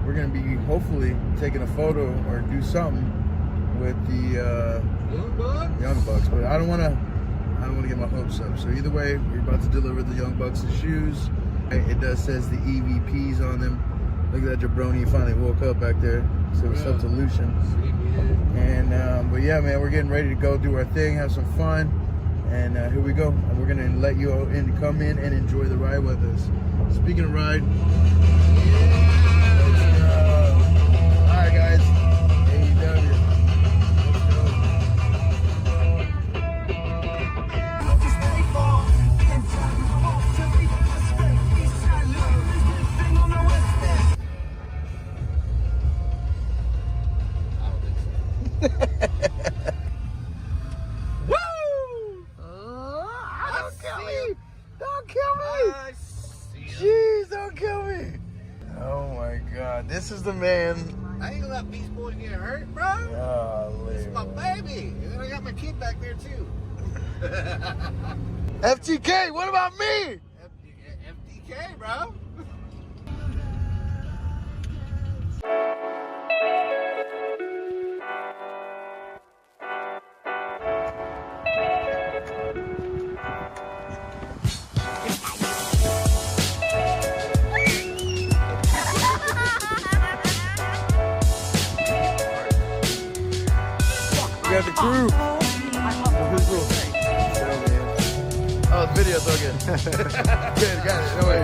we're going to be hopefully taking a photo or do something with the Young Bucks. But I don't want to get my hopes up. So either way, we're about to deliver the Young Bucks' shoes. It does says the EVPs on them. Look at that jabroni, he finally woke up back there. So what's up to Lucian? And but yeah, man, we're getting ready to go do our thing, have some fun. And here we go. And we're gonna let you all come in and enjoy the ride with us. Speaking of ride, let's go. All right, guys. AEW. Jeez, don't kill me. Oh my God, this is the man. I ain't gonna let Beast Boy get hurt, bro. Golly. This is my baby. And then I got my kid back there too. FTK, what about me? FDK, bro. We got the crew. Oh, the video's so good. Good, got it. No way.